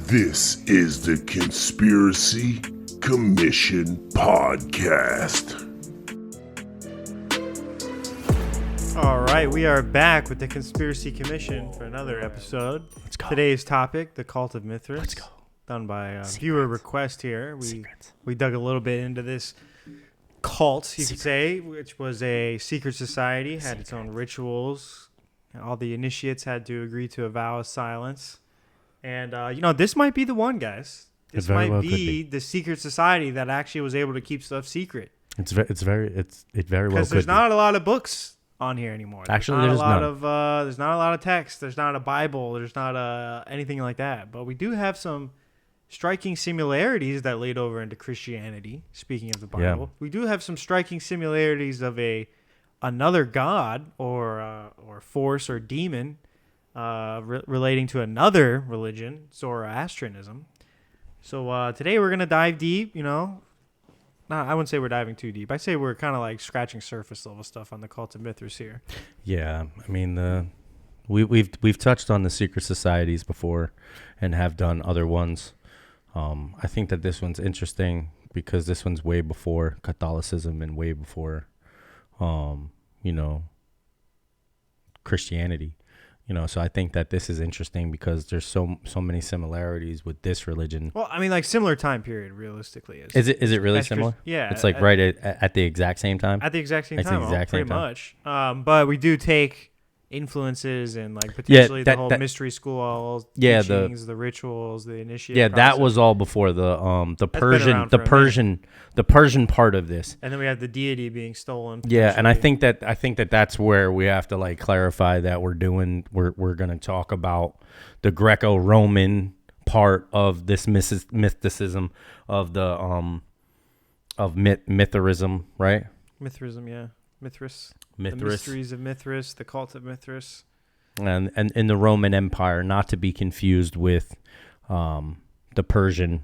This is the Conspiracy Commission Podcast. All right, we are back with the Conspiracy Commission for another episode. Let's go. Today's topic, the Cult of Mithras. Let's go. Done by viewer request here. We dug a little bit into this cult, you could say, which was a secret society, had its own rituals. All the initiates had to agree to a vow of silence. And, this might be the one, guys. This might be the secret society that actually was able to keep stuff secret. It very well could be. Because there's not a lot of books on here anymore. There's not a lot of text. There's not a Bible. There's not anything like that. But we do have some striking similarities that laid over into Christianity. Speaking of the Bible, we do have some striking similarities of another god or force or demon relating to another religion, Zoroastrianism. So today we're gonna dive deep. I wouldn't say we're diving too deep. I say we're kind of like scratching surface level stuff on the Cult of Mithras here. Yeah, I mean, we've touched on the secret societies before, and have done other ones. I think that this one's interesting because this one's way before Catholicism and way before, Christianity. So I think that this is interesting because there's so many similarities with this religion. Well, I mean, like similar time period, realistically. Is it really similar? Yeah, it's like right at the exact same time. At the exact same time, pretty much. Time. But we do take influences and like potentially the whole mystery school, teachings, the rituals, the initiate. Yeah, process. that was all before the Persian part of this. And then we have the deity being stolen. Yeah, and I think that that's where we have to like clarify that we're going to talk about the Greco-Roman part of this mysticism of the Mithraism, right? Mithraism, yeah. Mithras. The mysteries of Mithras, the Cult of Mithras. And in the Roman Empire, not to be confused with the Persian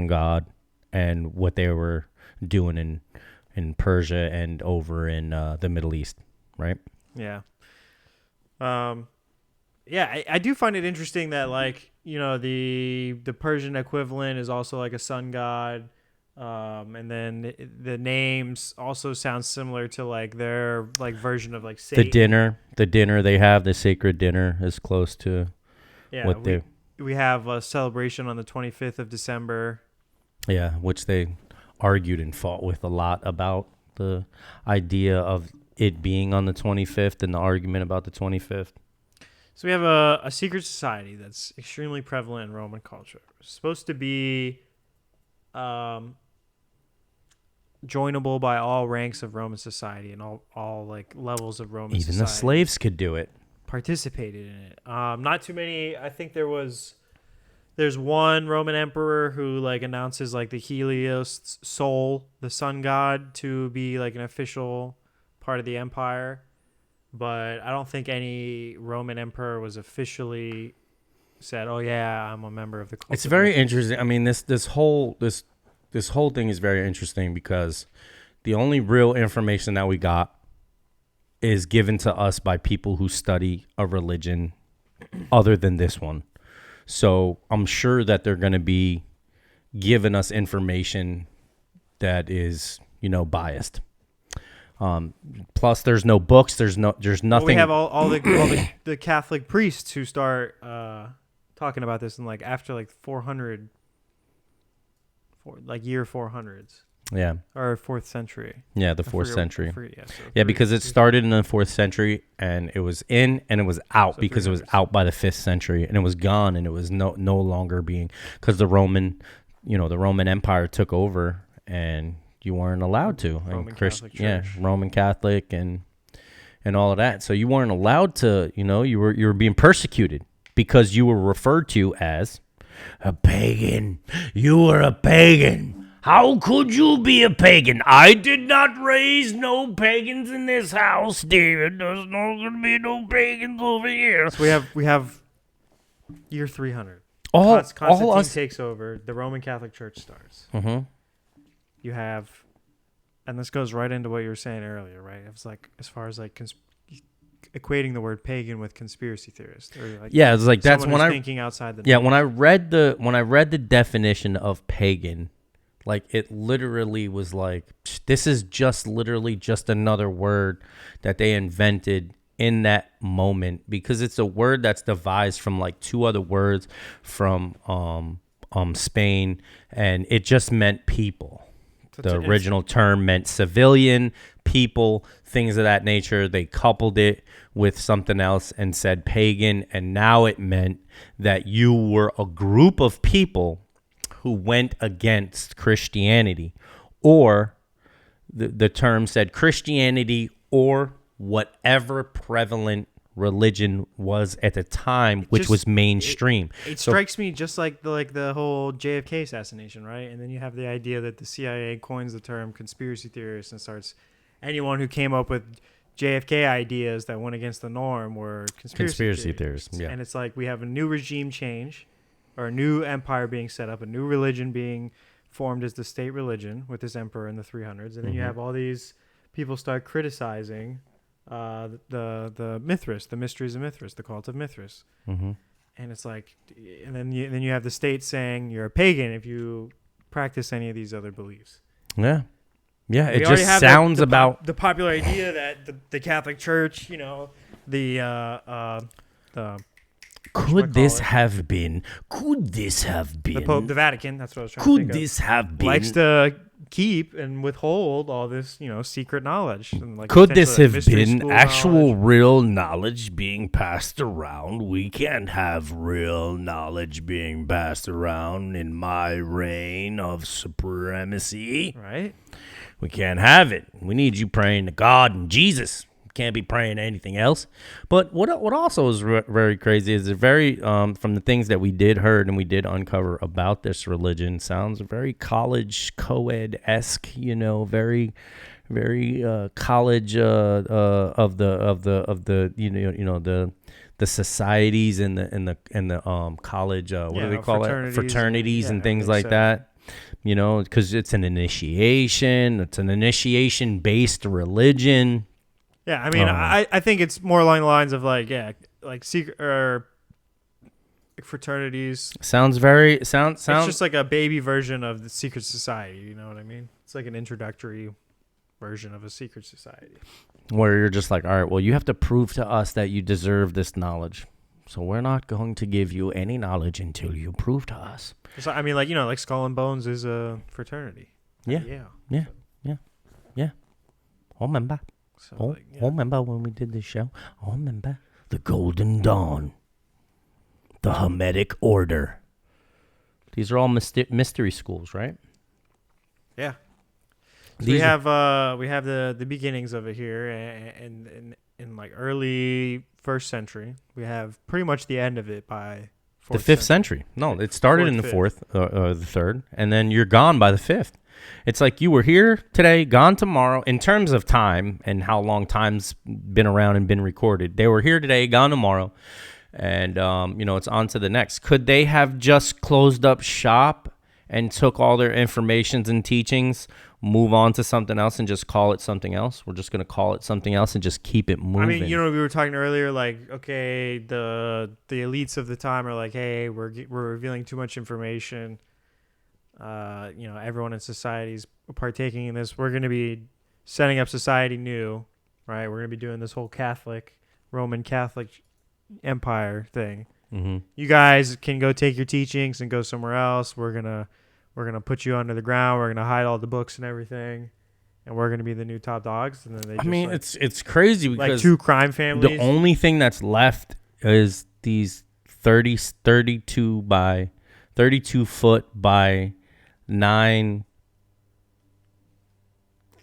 god and what they were doing in Persia and over in the Middle East, right? Yeah. I do find it interesting that the Persian equivalent is also like a sun god. And then the names also sound similar to like their like version of like Satan. The dinner they have, the sacred dinner is close to what we have a celebration on the 25th of December. Yeah, which they argued and fought with a lot about the idea of it being on the 25th and the argument about the 25th. So we have a secret society that's extremely prevalent in Roman culture. It's supposed to be joinable by all ranks of Roman society and all like levels of Roman society. Even the slaves could do it. Participated in it. Not too many. I think there's one Roman emperor who like announces like the Helios Sol, the sun god, to be like an official part of the empire. But I don't think any Roman emperor was officially said, "Oh yeah, I'm a member of the cult." It's very interesting. I mean, this whole thing is very interesting because the only real information that we got is given to us by people who study a religion other than this one. So I'm sure that they're going to be giving us information that is, biased. Plus, there's no books. There's nothing. Well, we have all the Catholic priests who start talking about this in like after like 400. Like year 400s. Yeah. Or 4th century. Yeah, the 4th century. Yeah, because it started in the 4th century and it was in and it was out because it was out by the 5th century and it was gone and it was no longer being because the Roman Empire took over and you weren't allowed to. Roman Catholic Church. Roman Catholic and all of that. So you weren't allowed to, you were being persecuted because you were referred to as a pagan. You were a pagan. How could you be a pagan? I did not raise no pagans in this house, David. There's not going to be no pagans over here. So we have year 300. Constantine takes over. The Roman Catholic Church starts. Mm-hmm. You have, and this goes right into what you were saying earlier, right? It's like as far as like equating the word pagan with conspiracy theorist. Or like it's like that's when I thinking outside the norm. When I read the definition of pagan, like it literally was like, this is just literally just another word that they invented in that moment, because it's a word that's devised from like two other words from Spain, and it just meant people. The original term meant civilian, people, things of that nature. They coupled it with something else and said pagan, and now it meant that you were a group of people who went against Christianity, or the term said Christianity or whatever prevalent religion was at the time, which was mainstream. It strikes me just like the whole JFK assassination, right? And then you have the idea that the CIA coins the term conspiracy theorist and starts, anyone who came up with JFK ideas that went against the norm were conspiracy theorists. Yeah. And it's like we have a new regime change, or a new empire being set up, a new religion being formed as the state religion with this emperor in the 300s, and then you have all these people start criticizing the Mithras, the mysteries of Mithras, the Cult of Mithras, and it's like, and then you have the state saying you're a pagan if you practice any of these other beliefs. Yeah. It just sounds about the popular idea that the Catholic Church, Could this have been the Pope, the Vatican? That's what I was trying to think of. Could this have been? Likes to keep and withhold all this, secret knowledge. And like could this have been actual real knowledge being passed around? We can't have real knowledge being passed around in my reign of supremacy. Right? We can't have it. We need you praying to God and Jesus. Can't be praying to anything else. But what also is very crazy is from the things that we did heard and we did uncover about this religion, sounds very college co-ed-esque, very college of the societies and the college what do they call it, fraternities and things like that. Because it's an initiation based religion. Yeah, I mean, I think it's more along the lines of like secret or fraternities. Sounds It's just like a baby version of the secret society. You know what I mean? It's like an introductory version of a secret society. Where you're just like, all right, well, you have to prove to us that you deserve this knowledge. So we're not going to give you any knowledge until you prove to us. So, I mean, like Skull and Bones is a fraternity. Yeah. Remember? Remember when we did this show? Remember the Golden Dawn, the Hermetic Order. These are all mystery schools, right? Yeah. So we have the beginnings of it here, and in like early 1st century, we have pretty much the end of it by the 5th century. No, it started in the 4th, the 3rd, and then you're gone by the 5th. It's like you were here today, gone tomorrow. In terms of time and how long time's been around and been recorded, they were here today, gone tomorrow, and it's on to the next. Could they have just closed up shop and took all their informations and teachings, move on to something else, and just call it something else? We're just going to call it something else and just keep it moving. I mean, we were talking earlier, like, okay, the elites of the time are like, hey, we're revealing too much information. Everyone in society is partaking in this. We're going to be setting up society new, right? We're going to be doing this whole Roman Catholic empire thing. Mm-hmm. You guys can go take your teachings and go somewhere else. We're gonna put you under the ground. We're gonna hide all the books and everything, and we're gonna be the new top dogs. And then it's crazy because like 2 crime families. The only thing that's left is these 32 foot by 9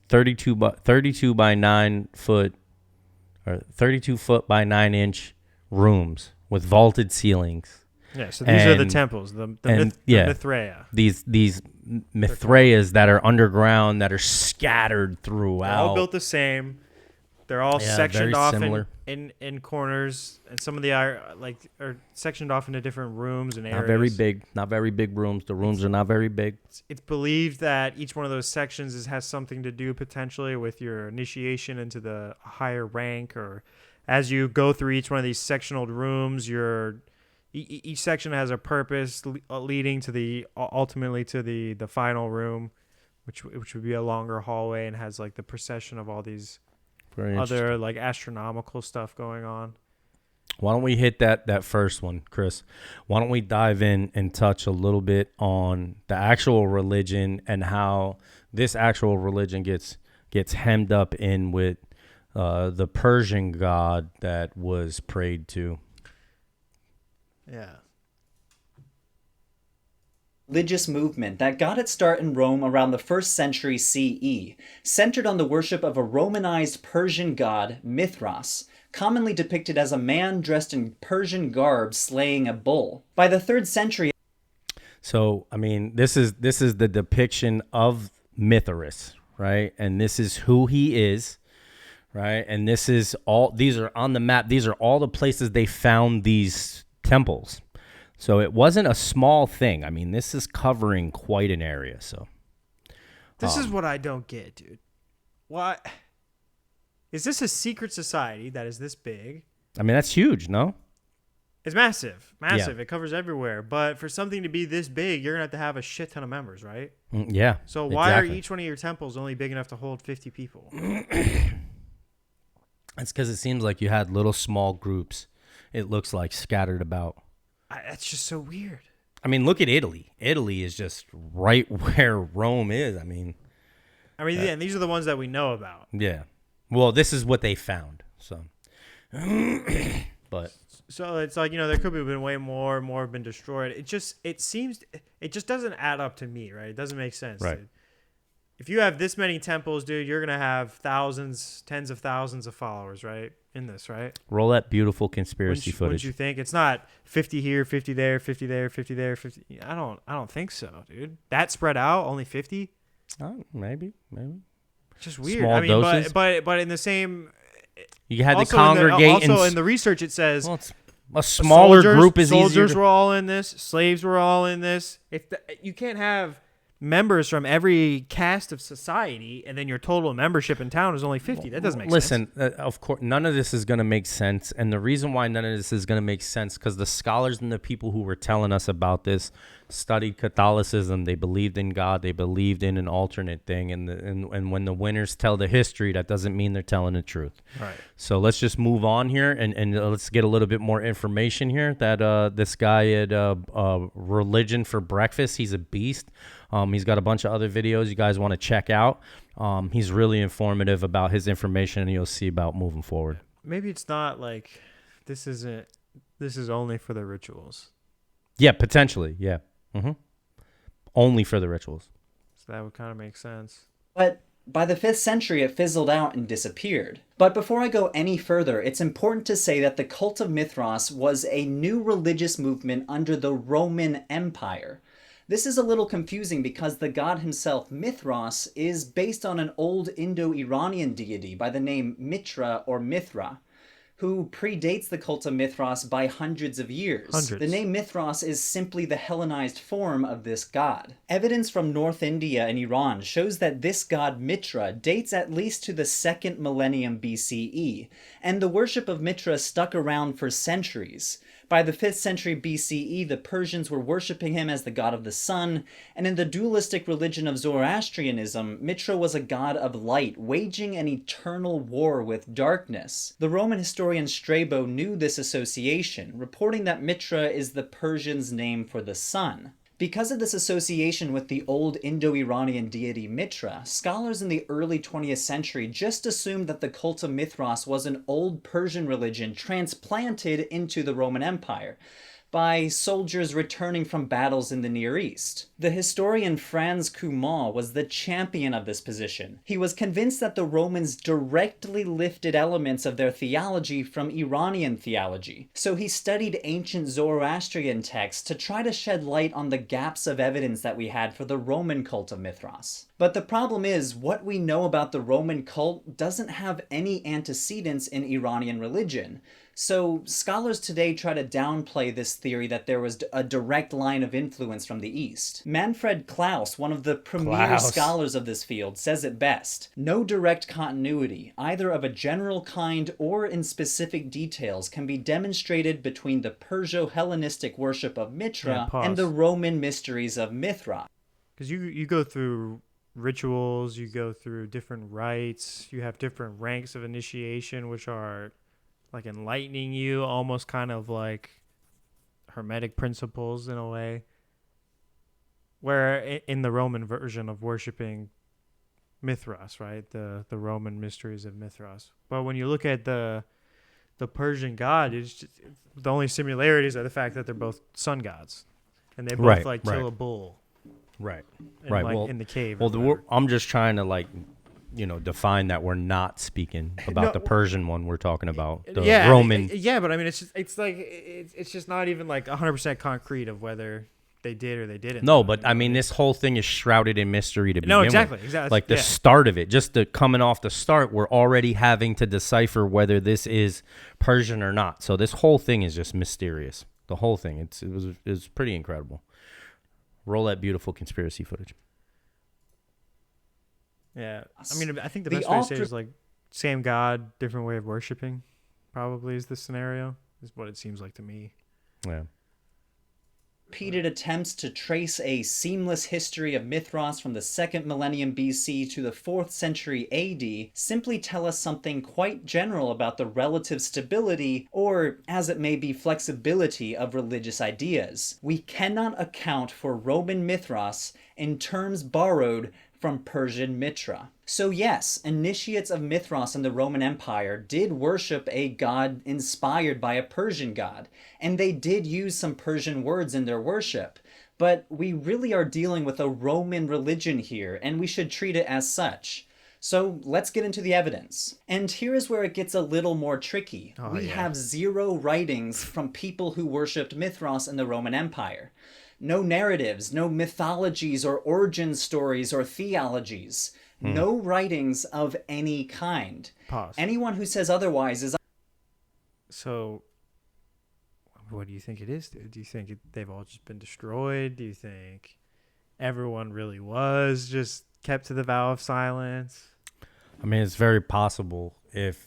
32 by 9 foot or 32 foot by 9 inch rooms with vaulted ceilings. Yeah, so these are the temples, the Mithraea. These Mithraeas that are underground, that are scattered throughout. All built the same. They're all sectioned off in corners, and some of the are sectioned off into different rooms and areas. Not very big rooms. The rooms are not very big. It's believed that each one of those sections has something to do potentially with your initiation into the higher rank or as you go through each one of these sectional rooms, each section has a purpose leading to ultimately to the final room, which would be a longer hallway and has like the procession of all these other like astronomical stuff going on. Why don't we hit that first one, Chris? Why don't we dive in and touch a little bit on the actual religion and how this actual religion gets hemmed up in with the Persian god that was prayed to. Yeah. Religious movement that got its start in Rome around the 1st century CE, centered on the worship of a Romanized Persian god, Mithras, commonly depicted as a man dressed in Persian garb slaying a bull. By the 3rd century... So, I mean, this is the depiction of Mithras, right? And this is who he is, right? And these are on the map. These are all the places they found these temples. So it wasn't a small thing. I mean, this is covering quite an area. So this is what I don't get, dude. What is this a secret society that is this big? I mean, that's huge, no? It's massive. Yeah. It covers everywhere. But for something to be this big, you're gonna have a shit ton of members, right? Yeah. So why are each one of your temples only big enough to hold 50 people? It's because it seems like you had little small groups. It looks like scattered about. That's just so weird. I mean, look at Italy. Italy is just right where Rome is. I mean, yeah, and these are the ones that we know about. Yeah. Well, this is what they found. So, but so it's like, there could have been way more have been destroyed. It just doesn't add up to me, right? It doesn't make sense. Right. Dude. If you have this many temples, dude, you're gonna have thousands, tens of thousands of followers, right? In this, right? Roll that beautiful conspiracy footage. Wouldn't you think? It's not 50 here, 50 there, 50 there, 50 there, 50. I don't think so, dude. That spread out, only 50? Maybe. It's just weird. Small doses. But in the same, you had to congregate. In the research, it says a smaller group is easier. Soldiers were all in this. Slaves were all in this. You can't have members from every caste of society, and then your total membership in town is only 50. That doesn't make sense. Listen, of course, none of this is going to make sense. And the reason why none of this is going to make sense, because the scholars and the people who were telling us about this studied Catholicism. They believed in God. They believed in an alternate thing. And when the winners tell the history, that doesn't mean they're telling the truth. Right. So let's just move on here and let's get a little bit more information here. That this guy had Religion for Breakfast. He's a beast. He's got a bunch of other videos you guys want to check out. He's really informative about his information, and you'll see about moving forward. Maybe it's not like this is only for the rituals. Yeah, potentially. Yeah. Mm-hmm. Only for the rituals. So that would kind of make sense. But by the 5th century, it fizzled out and disappeared. But before I go any further, it's important to say that the Cult of Mithras was a new religious movement under the Roman Empire. This is a little confusing because the god himself, Mithras, is based on an old Indo-Iranian deity by the name Mitra or Mithra, who predates the Cult of Mithras by hundreds of years. The name Mithras is simply the Hellenized form of this god. Evidence from North India and Iran shows that this god Mitra dates at least to the 2nd millennium BCE, and the worship of Mitra stuck around for centuries. By the 5th century BCE, the Persians were worshipping him as the god of the sun, and in the dualistic religion of Zoroastrianism, Mitra was a god of light, waging an eternal war with darkness. The Roman historian Strabo knew this association, reporting that Mitra is the Persians' name for the sun. Because of this association with the old Indo-Iranian deity Mitra, scholars in the early 20th century just assumed that the Cult of Mithras was an old Persian religion transplanted into the Roman Empire by soldiers returning from battles in the Near East. The historian Franz Cumas was the champion of this position. He was convinced that the Romans directly lifted elements of their theology from Iranian theology, so he studied ancient Zoroastrian texts to try to shed light on the gaps of evidence that we had for the Roman Cult of Mithras. But the problem is, what we know about the Roman cult doesn't have any antecedents in Iranian religion. So scholars today try to downplay this theory that there was a direct line of influence from the East. Manfred Klaus, one of the premier scholars of this field, says it best. No direct continuity, either of a general kind or in specific details, can be demonstrated between the Perso-Hellenistic worship of Mithra and the Roman mysteries of Mithras. Because you go through rituals, you go through different rites, you have different ranks of initiation, which are like enlightening you, almost kind of like hermetic principles in a way. Where in the Roman version of worshiping Mithras, right? The Roman mysteries of Mithras. But when you look at the Persian god, it's just, the only similarities are the fact that they're both sun gods. And they both kill a bull. Right. In the cave. Well, I'm just trying to define that we're not speaking about the Persian one. We're talking about the Roman. But I mean, it's just not even like 100% concrete of whether they did or they didn't. No, but I mean, this whole thing is shrouded in mystery to begin with. Exactly. Like the start of it, just coming off the start, we're already having to decipher whether this is Persian or not. So this whole thing is just mysterious. The whole thing, it was pretty incredible. Roll that beautiful conspiracy footage. Yeah, I mean, I think the best way to say it is like same God, different way of worshiping. Probably is the scenario. Is what it seems like to me. Yeah. Repeated attempts to trace a seamless history of Mithras from the 2nd millennium BC to the 4th century AD simply tell us something quite general about the relative stability, or as it may be, flexibility of religious ideas. We cannot account for Roman Mithras in terms borrowed from Persian Mithra. So yes, initiates of Mithras in the Roman Empire did worship a god inspired by a Persian god, and they did use some Persian words in their worship. But we really are dealing with a Roman religion here, and we should treat it as such. So let's get into the evidence. And here is where it gets a little more tricky. We have 0 writings from people who worshipped Mithras in the Roman Empire. No narratives, no mythologies or origin stories or theologies. No writings of any kind. Pause. Anyone who says otherwise is... So, what do you think it is, dude? Do you think they've all just been destroyed? Do you think everyone really was just kept to the vow of silence? I mean, it's very possible if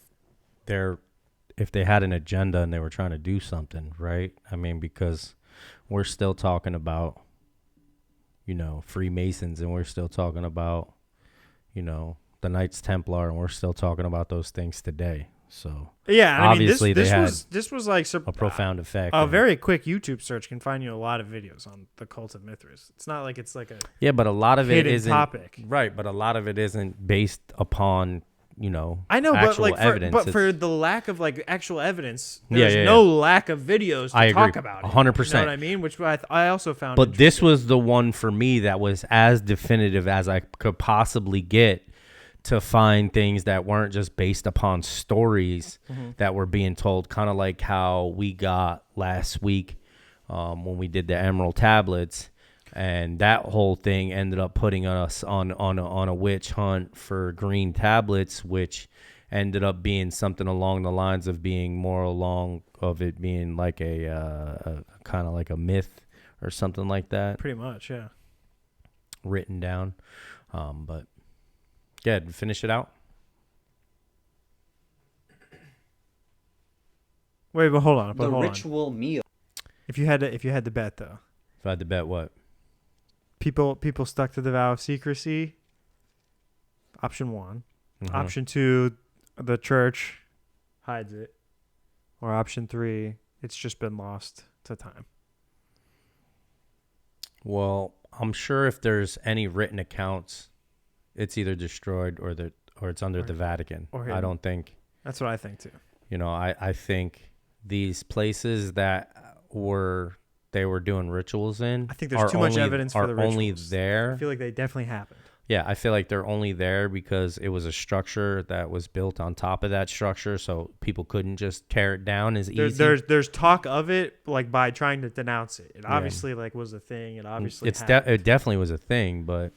they had an agenda and they were trying to do something, right? I mean, because we're still talking about, Freemasons, and we're still talking about, the Knights Templar, and we're still talking about those things today. So yeah, obviously this was like a profound effect. A very quick YouTube search can find you a lot of videos on the Cult of Mithras. It's not like it's like a but a lot of it isn't topic, right? But a lot of it isn't based upon I know, actual but like evidence. for the lack of like actual evidence, there's no lack of videos to talk about. 100%. You know what I mean? Which I also found. But this was the one for me that was as definitive as I could possibly get to find things that weren't just based upon stories that were being told, kind of like how we got last week when we did the Emerald Tablets. And that whole thing ended up putting us on a witch hunt for green tablets, which ended up being something along the lines of being more along of it being like a kind of like a myth or something like that. Pretty much, yeah. Written down. But yeah, finish it out. Wait, but hold on. The ritual meal. If you had to bet though. If I had to bet what? People stuck to the vow of secrecy. Option 1. Option 2, the church hides it. Or option 3, it's just been lost to time. Well, I'm sure if there's any written accounts, it's either destroyed or it's under the Vatican. I don't think. That's what I think too. I think these places that they were doing rituals in. I think there's too much evidence for the rituals. Only there. I feel like they definitely happened. Yeah, I feel like they're only there because it was a structure that was built on top of that structure, so people couldn't just tear it down as easy. There's talk of it, like by trying to denounce it. It obviously like was a thing. It obviously it definitely was a thing, but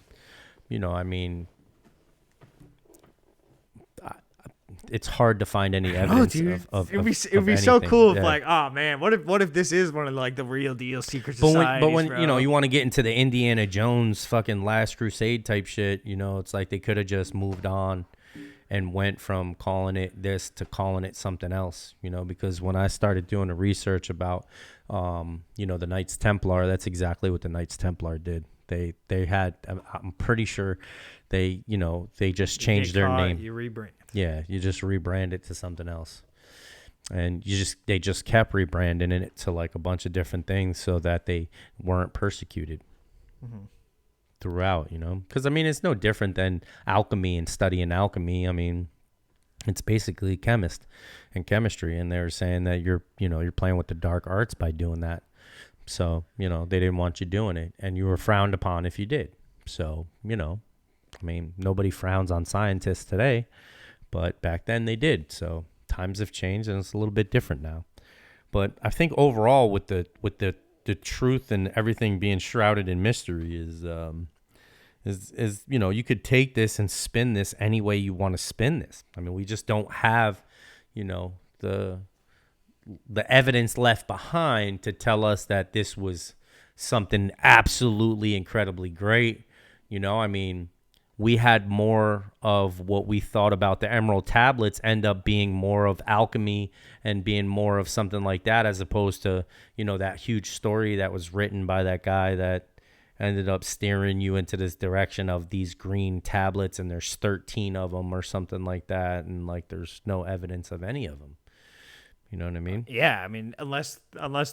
it's hard to find any evidence of it'd be anything. so cool if like, oh man, what if this is one of like the real deal secret societies? But when bro? you know, you want to get into the Indiana Jones fucking Last Crusade type shit, you know, it's like they could have just moved on and went from calling it this to calling it something else, you know, because when I started doing the research about, you know, the Knights Templar, that's exactly what the Knights Templar did. They had, I'm pretty sure they, you know, they just changed their name. You rebrand. Yeah, you just rebrand it to something else. And they just kept rebranding it to like a bunch of different things so that they weren't persecuted. Mm-hmm. Throughout, you know, because I mean, it's no different than alchemy and studying alchemy. I mean, it's basically chemist and chemistry, and they're saying that you're playing with the dark arts by doing that. So, you know, they didn't want you doing it, and you were frowned upon if you did. So, you know, I mean, nobody frowns on scientists today, but back then they did. So times have changed, and it's a little bit different now. But I think overall, with the truth and everything being shrouded in mystery is you know, you could take this and spin this any way you want to spin this. I mean, we just don't have, you know, the evidence left behind to tell us that this was something absolutely incredibly great. You know, I mean, we had more of what we thought about the Emerald Tablets end up being more of alchemy and being more of something like that, as opposed to, you know, that huge story that was written by that guy that ended up steering you into this direction of these green tablets, and there's 13 of them or something like that, and like there's no evidence of any of them. You know what I mean? Yeah, I mean, unless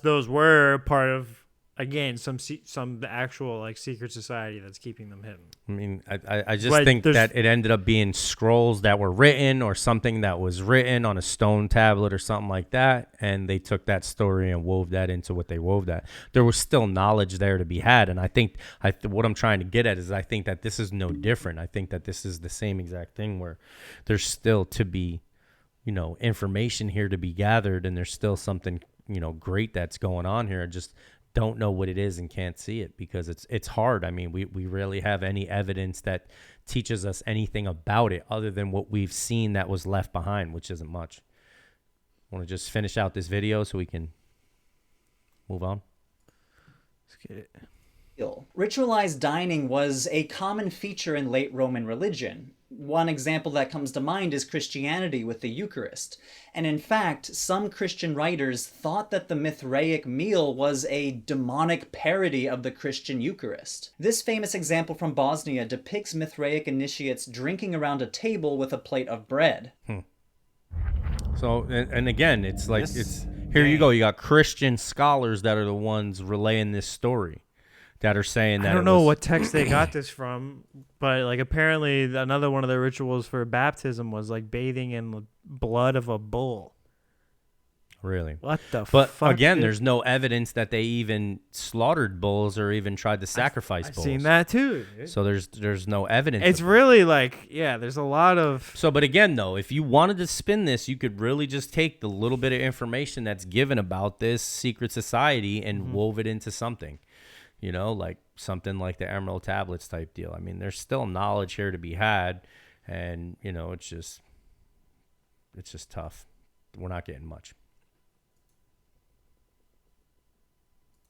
those were part of, again, some actual like secret society that's keeping them hidden. I mean, I just think that it ended up being scrolls that were written or something that was written on a stone tablet or something like that, and they took that story and wove that into what they wove that. There was still knowledge there to be had, and I think what I'm trying to get at is I think that this is no different. I think that this is the same exact thing where there's still to be, you know, information here to be gathered, and there's still something, you know, great that's going on here. Just don't know what it is and can't see it because it's hard. I mean, we rarely have any evidence that teaches us anything about it other than what we've seen that was left behind, which isn't much. Want to just finish out this video so we can move on? Let's get it. Ritualized dining was a common feature in late Roman religion. One example that comes to mind is Christianity with the Eucharist. And in fact, some Christian writers thought that the Mithraic meal was a demonic parody of the Christian Eucharist. This famous example from Bosnia depicts Mithraic initiates drinking around a table with a plate of bread. So, and again, it's like, here you go. You got Christian scholars that are the ones relaying this story, that are saying that. I don't know what text they got this from, but like apparently another one of the rituals for baptism was like bathing in the blood of a bull. Really? What the But fuck? again, there's no evidence that they even slaughtered bulls or even tried to sacrifice bulls. I've seen that too, dude. So there's no evidence. It's really like, yeah, there's a lot of. So, but again, though, if you wanted to spin this, you could really just take the little bit of information that's given about this secret society and wove it into something. You know, like something like the Emerald Tablets type deal. I mean, there's still knowledge here to be had, and you know, it's just tough. We're not getting much.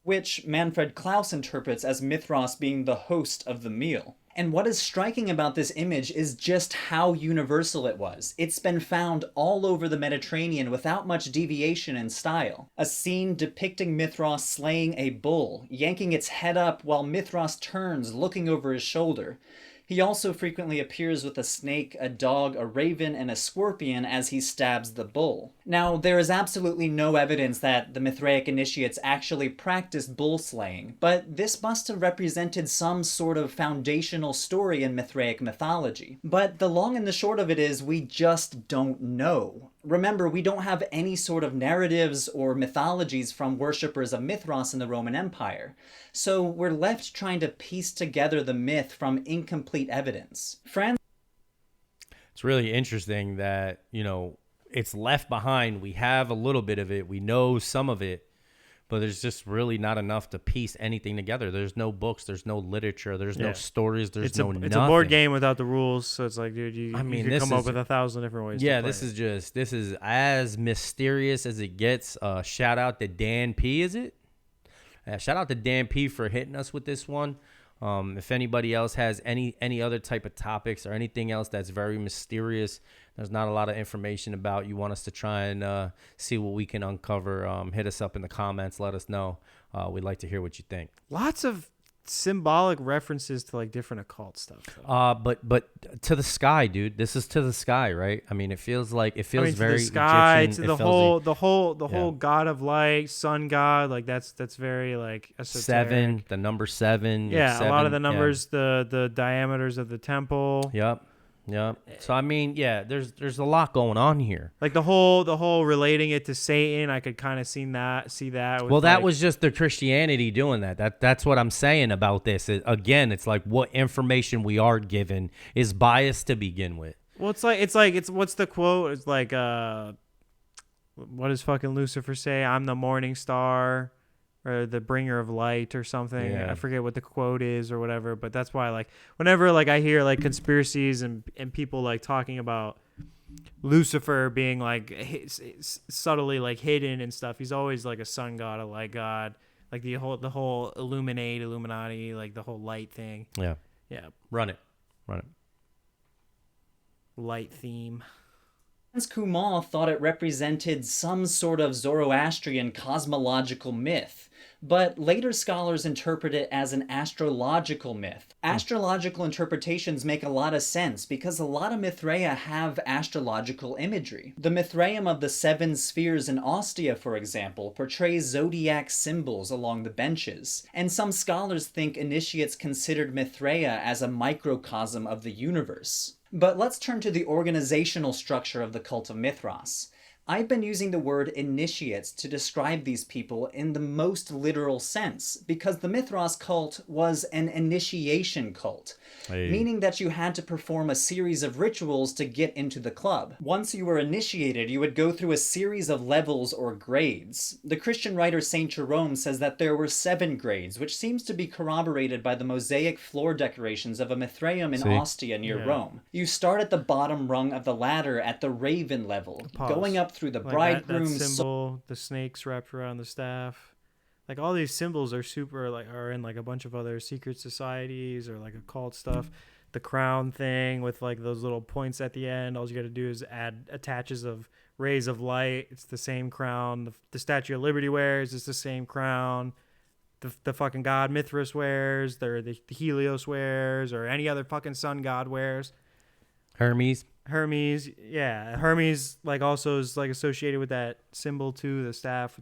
Which Manfred Klaus interprets as Mithras being the host of the meal. And what is striking about this image is just how universal it was. It's been found all over the Mediterranean without much deviation in style. A scene depicting Mithras slaying a bull, yanking its head up while Mithras turns, looking over his shoulder. He also frequently appears with a snake, a dog, a raven, and a scorpion as he stabs the bull. Now, there is absolutely no evidence that the Mithraic initiates actually practiced bull slaying, but this must have represented some sort of foundational story in Mithraic mythology. But the long and the short of it is, we just don't know. Remember, we don't have any sort of narratives or mythologies from worshippers of Mithras in the Roman Empire. So we're left trying to piece together the myth from incomplete evidence. It's really interesting that, you know, it's left behind. We have a little bit of it. We know some of it, but there's just really not enough to piece anything together. There's no books, there's no literature, there's no stories, there's nothing. It's a board game without the rules, so it's like, dude, you can come up with 1,000 different ways. Yeah, to play this is as mysterious as it gets. Shout out to Dan P. Is it? Shout out to Dan P. for hitting us with this one. If anybody else has any other type of topics or anything else that's very mysterious, there's not a lot of information about, you want us to try and see what we can uncover, hit us up in the comments, let us know. We'd like to hear what you think. Lots of symbolic references to like different occult stuff. But to the sky, dude. This is to the sky, right? I mean, it feels very to the sky, Egyptian. To the whole god of light, sun god, like that's very like esoteric. 7, the number 7. Yeah, 7, a lot of the numbers, the diameters of the temple. Yep. So I mean, yeah, there's a lot going on here. Like the whole relating it to Satan, I could kind of see that. Well, that was just the Christianity doing that. That's what I'm saying about this. Again, it's like what information we are given is biased to begin with. Well, it's what's the quote? It's like what does fucking Lucifer say? I'm the morning star, or the bringer of light, or something. Yeah. I forget what the quote is or whatever, but that's why, like, whenever like I hear like conspiracies and people like talking about Lucifer being like subtly like hidden and stuff, he's always like a sun god, a light god, like the whole Illuminati, like the whole light thing. Yeah. Run it. Light theme. Hans Kumal thought it represented some sort of Zoroastrian cosmological myth, but later scholars interpret it as an astrological myth. Astrological interpretations make a lot of sense because a lot of Mithraea have astrological imagery. The Mithraeum of the 7 spheres in Ostia, for example, portrays zodiac symbols along the benches, and some scholars think initiates considered Mithraea as a microcosm of the universe. But let's turn to the organizational structure of the Cult of Mithras. I've been using the word initiates to describe these people in the most literal sense, because the Mithras cult was an initiation cult, meaning that you had to perform a series of rituals to get into the club. Once you were initiated, you would go through a series of levels or grades. The Christian writer Saint Jerome says that there were 7 grades, which seems to be corroborated by the mosaic floor decorations of a Mithraeum in Ostia near Rome. You start at the bottom rung of the ladder at the raven level, going up through the bridegroom's that symbol, the snakes wrapped around the staff. Like all these symbols are are in like a bunch of other secret societies or like occult stuff. The crown thing with like those little points at the end. All you got to do is add attaches of rays of light. It's the same crown. The Statue of Liberty wears. It's the same crown. The fucking god Mithras wears. The Helios wears, or any other fucking sun god wears. Hermes, yeah. Hermes like also is like associated with that symbol too, the staff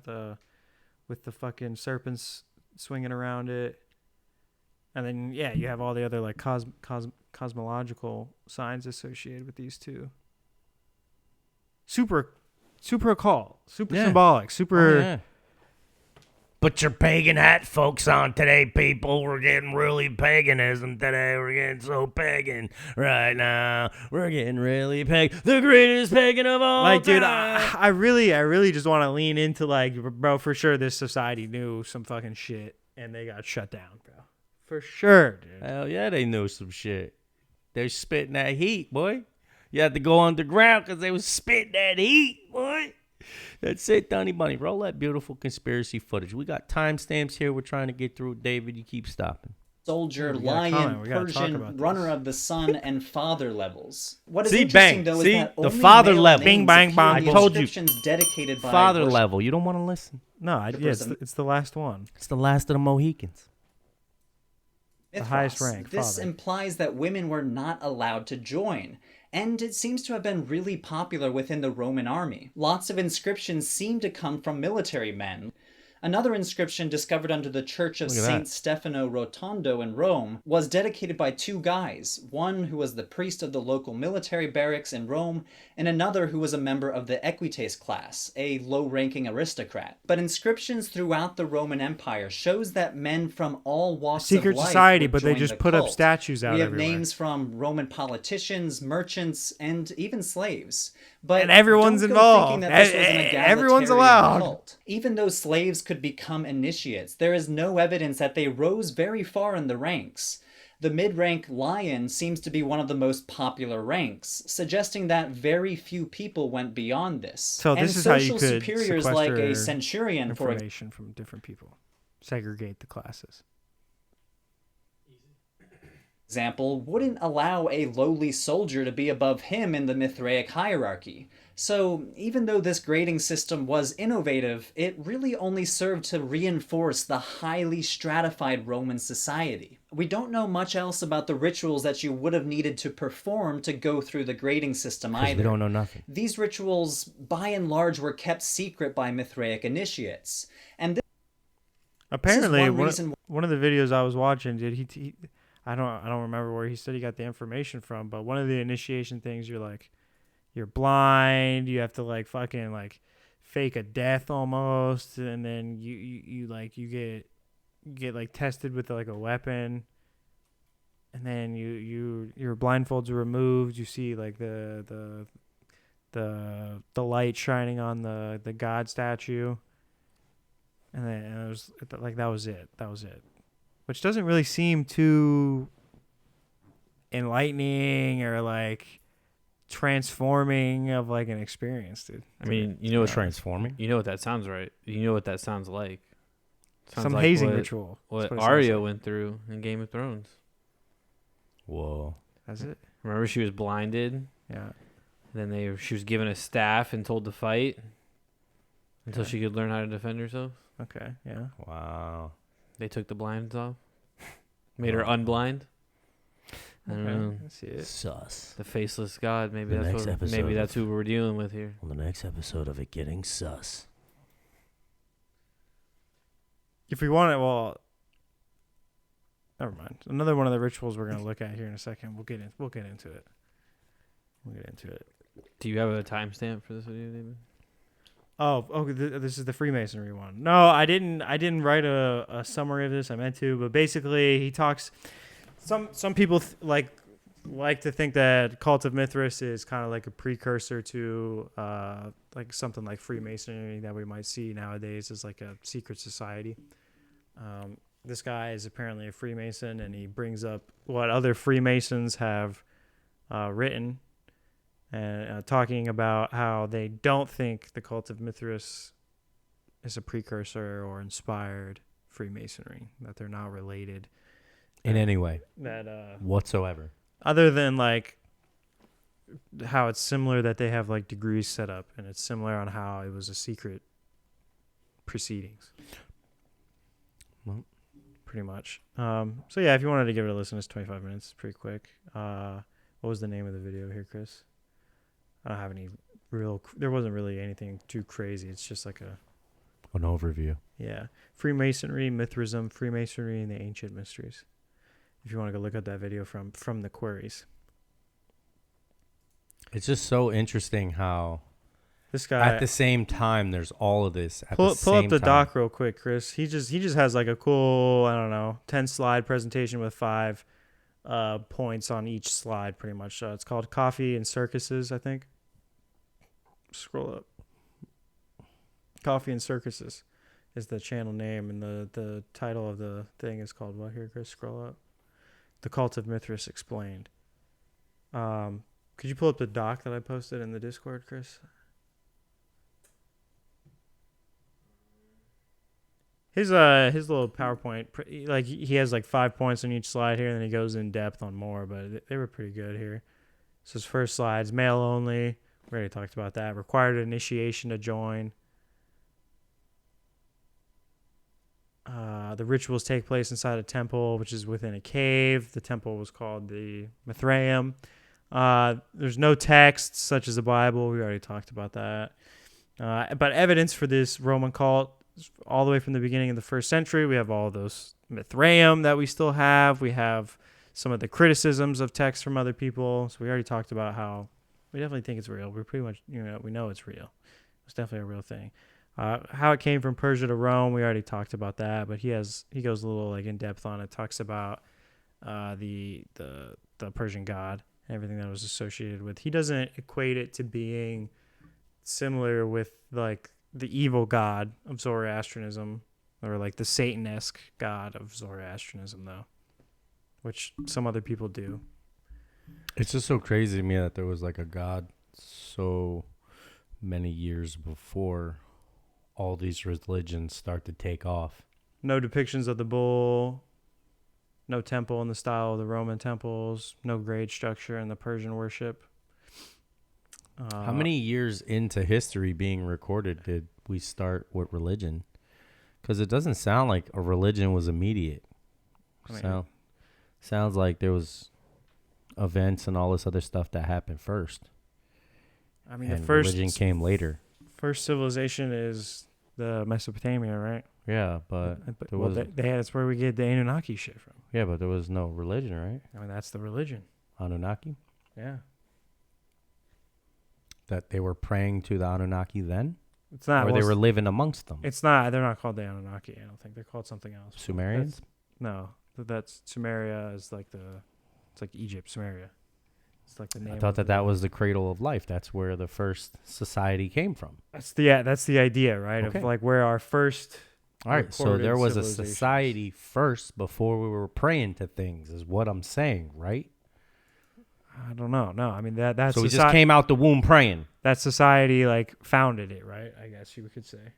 with the fucking serpents swinging around it. And then you have all the other like cosmological signs associated with these two. Super occult, super symbolic, super. Oh, yeah. Put your pagan hat folks on today, people. We're getting really paganism today. We're getting so pagan right now. We're getting really pagan. The greatest pagan of all time. Dude, I really just want to lean into like, bro, for sure this society knew some fucking shit and they got shut down, bro. For sure, dude. Hell yeah, they knew some shit. They're spitting that heat, boy. You had to go underground because they was spitting that heat, boy. That's it, Donnie Bunny. Roll that beautiful conspiracy footage. We got timestamps here. We're trying to get through. David, you keep stopping. Soldier, lion, Persian, runner of the sun, and father levels. What is interesting, though, is that the only father male level. names Bing, bang, appear bang. in the I told you. inscriptions dedicated by Father worship. level. You don't want to listen. No, it's the last one. It's the last of the Mohicans. Mithras. The highest rank, This father. implies that women were not allowed to join, and it seems to have been really popular within the Roman army. Lots of inscriptions seem to come from military men. Another inscription discovered under the Church of St. Stefano Rotondo in Rome was dedicated by 2 guys, one who was the priest of the local military barracks in Rome, and another who was a member of the Equites class, a low-ranking aristocrat. But inscriptions throughout the Roman Empire shows that men from all walks Secret of life society, would but they join just the put up cult. statues out We have everywhere. names from Roman politicians, merchants, and even slaves. But And everyone's don't go involved. thinking that this was an egalitarian Everyone's allowed. cult. Even though slaves could become initiates. There is no evidence that they rose very far in the ranks. The mid-rank lion seems to be one of the most popular ranks, suggesting that very few people went beyond this. So and this is how you social could superiors like a centurion, for information from different people. Segregate the classes. example, wouldn't allow a lowly soldier to be above him in the Mithraic hierarchy. So even though this grading system was innovative, it really only served to reinforce the highly stratified Roman society. We don't know much else about the rituals that you would have needed to perform to go through the grading system either. We don't know nothing. These rituals, by and large, were kept secret by Mithraic initiates. And apparently, one of the videos I was watching, I don't remember where he said he got the information from, but one of the initiation things, you're blind, you have to like fucking like fake a death almost, and then you get like tested with like a weapon, and then your blindfolds are removed. You see like the light shining on the god statue, and then it was like that was it, which doesn't really seem too enlightening or like transforming of like an experience, dude. I mean, you know what transforming? You know what that sounds right. You know what that sounds like. Some like hazing ritual. What Arya went through in Game of Thrones. Whoa. That's it. Remember she was blinded? Yeah. Then she was given a staff and told to fight until she could learn how to defend herself. Okay, yeah. Wow. They took the blinds off. Made her unblind. I don't know. I see it. Sus. The faceless god. Maybe The that's next what. Maybe that's who we're dealing with here. On the next episode of It Getting Sus. If we want it, well, never mind. Another one of the rituals we're gonna look at here in a second. We'll get into it. Do you have a timestamp for this video, David? This is the Freemasonry one. No, I didn't write a summary of this. I meant to, but basically he talks. Some people like to think that Cult of Mithras is kind of like a precursor to like something like Freemasonry that we might see nowadays as like a secret society. This guy is apparently a Freemason, and he brings up what other Freemasons have written, and talking about how they don't think the Cult of Mithras is a precursor or inspired Freemasonry, that they're not related in any way that whatsoever, other than like how it's similar that they have like degrees set up, and it's similar on how it was a secret proceedings. Well, pretty much. So yeah, if you wanted to give it a listen, it's 25 minutes, pretty quick. What was the name of the video here, Chris? I don't have any there wasn't really anything too crazy. It's just like an overview. Yeah. Freemasonry, Mithraism, Freemasonry, and the Ancient Mysteries. If you want to go look at that video from the queries. It's just so interesting how this guy at the same time there's all of this at pull the same up the time. doc real quick, Chris. He just has like a cool, 10 slide presentation with 5 points on each slide pretty much. It's called Coffee and Circuses, I think. Scroll up. Coffee and Circuses is the channel name, and the title of the thing is called what here, Chris? Scroll up. The Cult of Mithras Explained. Could you pull up the doc that I posted in the Discord, Chris? His little PowerPoint, like he has like 5 points on each slide here, and then he goes in depth on more, but they were pretty good here. So his first slide's male only. We already talked about that. Required initiation to join. The rituals take place inside a temple, which is within a cave. The temple was called the Mithraeum. There's no texts such as the Bible. We already talked about that. But evidence for this Roman cult all the way from the beginning of the 1st century. We have all those Mithraeum that we still have. We have some of the criticisms of texts from other people. So we already talked about how we definitely think it's real. We're pretty much, we know it's real. It's definitely a real thing. How it came from Persia to Rome, we already talked about that, but he goes a little like in depth on it. Talks about the Persian god and everything that was associated with. He doesn't equate it to being similar with like the evil god of Zoroastrianism, or like the Satan-esque god of Zoroastrianism, though, which some other people do. It's just so crazy to me that there was like a god so many years before all these religions start to take off. No depictions of the bull, no temple in the style of the Roman temples, no grade structure in the Persian worship. How many years into history being recorded did we start with religion? Because it doesn't sound like a religion was immediate. Sounds like there was events and all this other stuff that happened first. I mean, and the first religion came later. First civilization is the Mesopotamia, right? Yeah, but there was that's where we get the Anunnaki shit from. Yeah, but there was no religion, right? I mean, that's the religion. Anunnaki? Yeah. That they were praying to the Anunnaki then? It's not. Or they were living amongst them? It's not. They're not called the Anunnaki. I don't think they're called something else. Sumerians? No, that's Sumeria is like it's like Egypt, Sumeria. It's like the name. I thought that was the cradle of life. That's where the first society came from. That's the idea, right? Okay. Of like where our first. All right, so there was a society first before we were praying to things, is what I'm saying, right? I don't know. No, I mean that's. So we just came out the womb praying. That society like founded it, right? I guess you could say.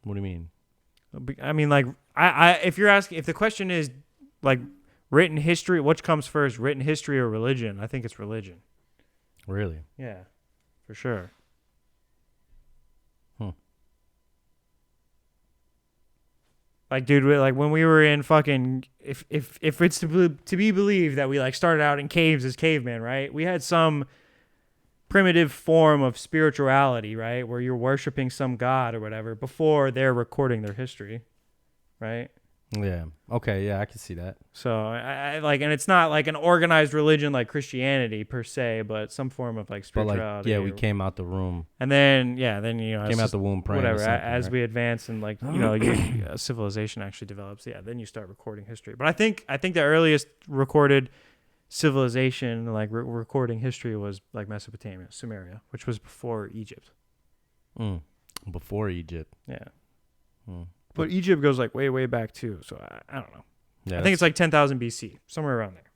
What do you mean? I mean, like, if you're asking, if the question is like written history, which comes first, written history or religion? I think it's religion. Really? Yeah, for sure. Like, dude, like when we were in fucking, if it's to be believed that we like started out in caves as cavemen, right? We had some primitive form of spirituality, right? Where you're worshiping some god or whatever before they're recording their history, right? Yeah. Okay. Yeah, I can see that. So I like, and it's not like an organized religion like Christianity per se, but some form of like spirituality. But like, yeah, we came out the room. And then, you know, came out the womb praying. Whatever. As we advance and like, you know, civilization actually develops. Yeah. Then you start recording history. But I think the earliest recorded civilization, like recording history, was like Mesopotamia, Sumeria, which was before Egypt. Before Egypt. Yeah. But Egypt goes like way, way back too. So I don't know. Yeah, I think it's like 10,000 BC, somewhere around there.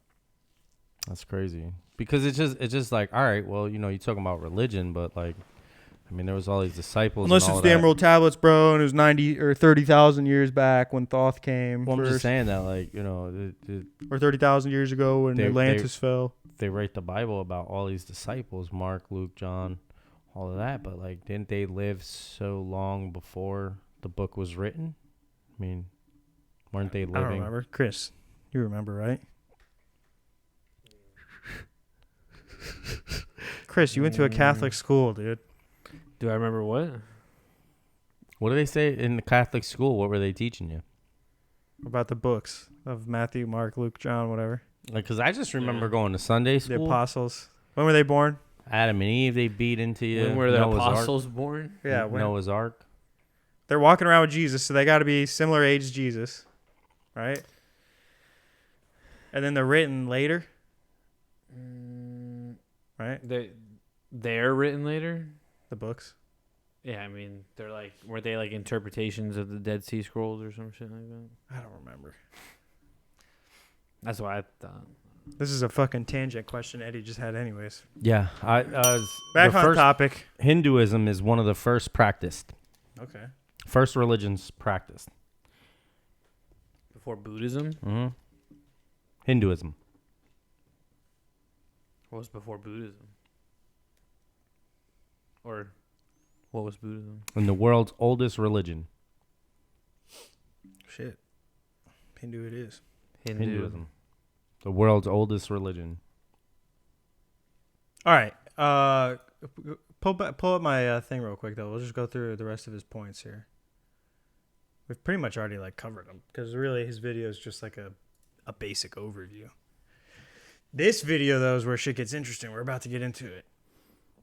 That's crazy. Because it's just like, all right, well, you know, you're talking about religion, but like, I mean, there was all these disciples. Unless it's the Emerald Tablets, bro, and it was 90 or 30,000 years back when Thoth came. Well, I'm just saying that, like, you know, or 30,000 years ago when Atlantis fell. They write the Bible about all these disciples, Mark, Luke, John, all of that, but like, didn't they live so long before the book was written? I mean, weren't they living? I don't remember. Chris, you remember, right? Chris, you went to a Catholic school, dude. Do I remember what? What do they say in the Catholic school? What were they teaching you? About the books of Matthew, Mark, Luke, John, whatever. Like, because I just remember going to Sunday school. The apostles. When were they born? Adam and Eve, they beat into you. When were the Noah's apostles Ark. born? Yeah, when? Noah's Ark. They're walking around with Jesus, so they got to be similar age as Jesus, right? And then they're written later, right? They're written later? The books. Yeah, I mean, they're like, weren't they like interpretations of the Dead Sea Scrolls or some shit like that? I don't remember. That's what I thought. This is a fucking tangent question Eddie just had anyways. Yeah. Back on topic. Hinduism is one of the first practiced. Okay. First religions practiced. Before Buddhism? Mm-hmm. Hinduism. What was before Buddhism? Or what was Buddhism? And the world's oldest religion. Shit. Hindu it is. Hinduism. The world's oldest religion. All right. Pull up my thing real quick, though. We'll just go through the rest of his points here. We've pretty much already like covered them because really his video is just like a basic overview. This video, though, is where shit gets interesting. We're about to get into it.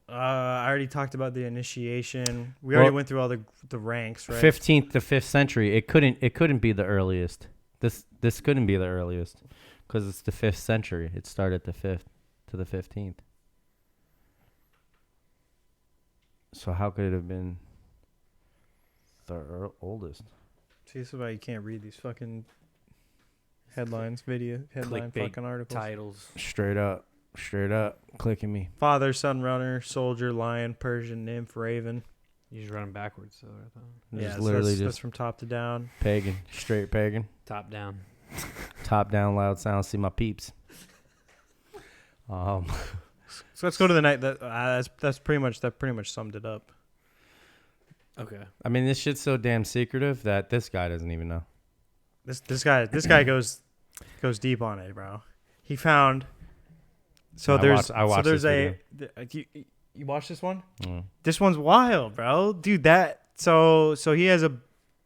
I already talked about the initiation. We already went through all the ranks, right? 15th to 5th century. It couldn't be the earliest. This couldn't be the earliest because it's the 5th century. It started the 5th to the 15th. So how could it have been the oldest? See, this is why you can't read these fucking headline Clickbait fucking articles. Titles. Straight up, clicking me. Father, son, runner, soldier, lion, Persian, nymph, raven. You just run backwards, though. I thought. Just Yeah, literally that's just from top to down. pagan, straight pagan. Top down. Top down, loud sound. See my peeps. So let's go to the night. That's pretty much summed it up. Okay. I mean, this shit's so damn secretive that this guy doesn't even know. This guy goes deep on it, bro. He found. So I watched there's this you watch this one? Mm. This one's wild, bro. Dude, so he has a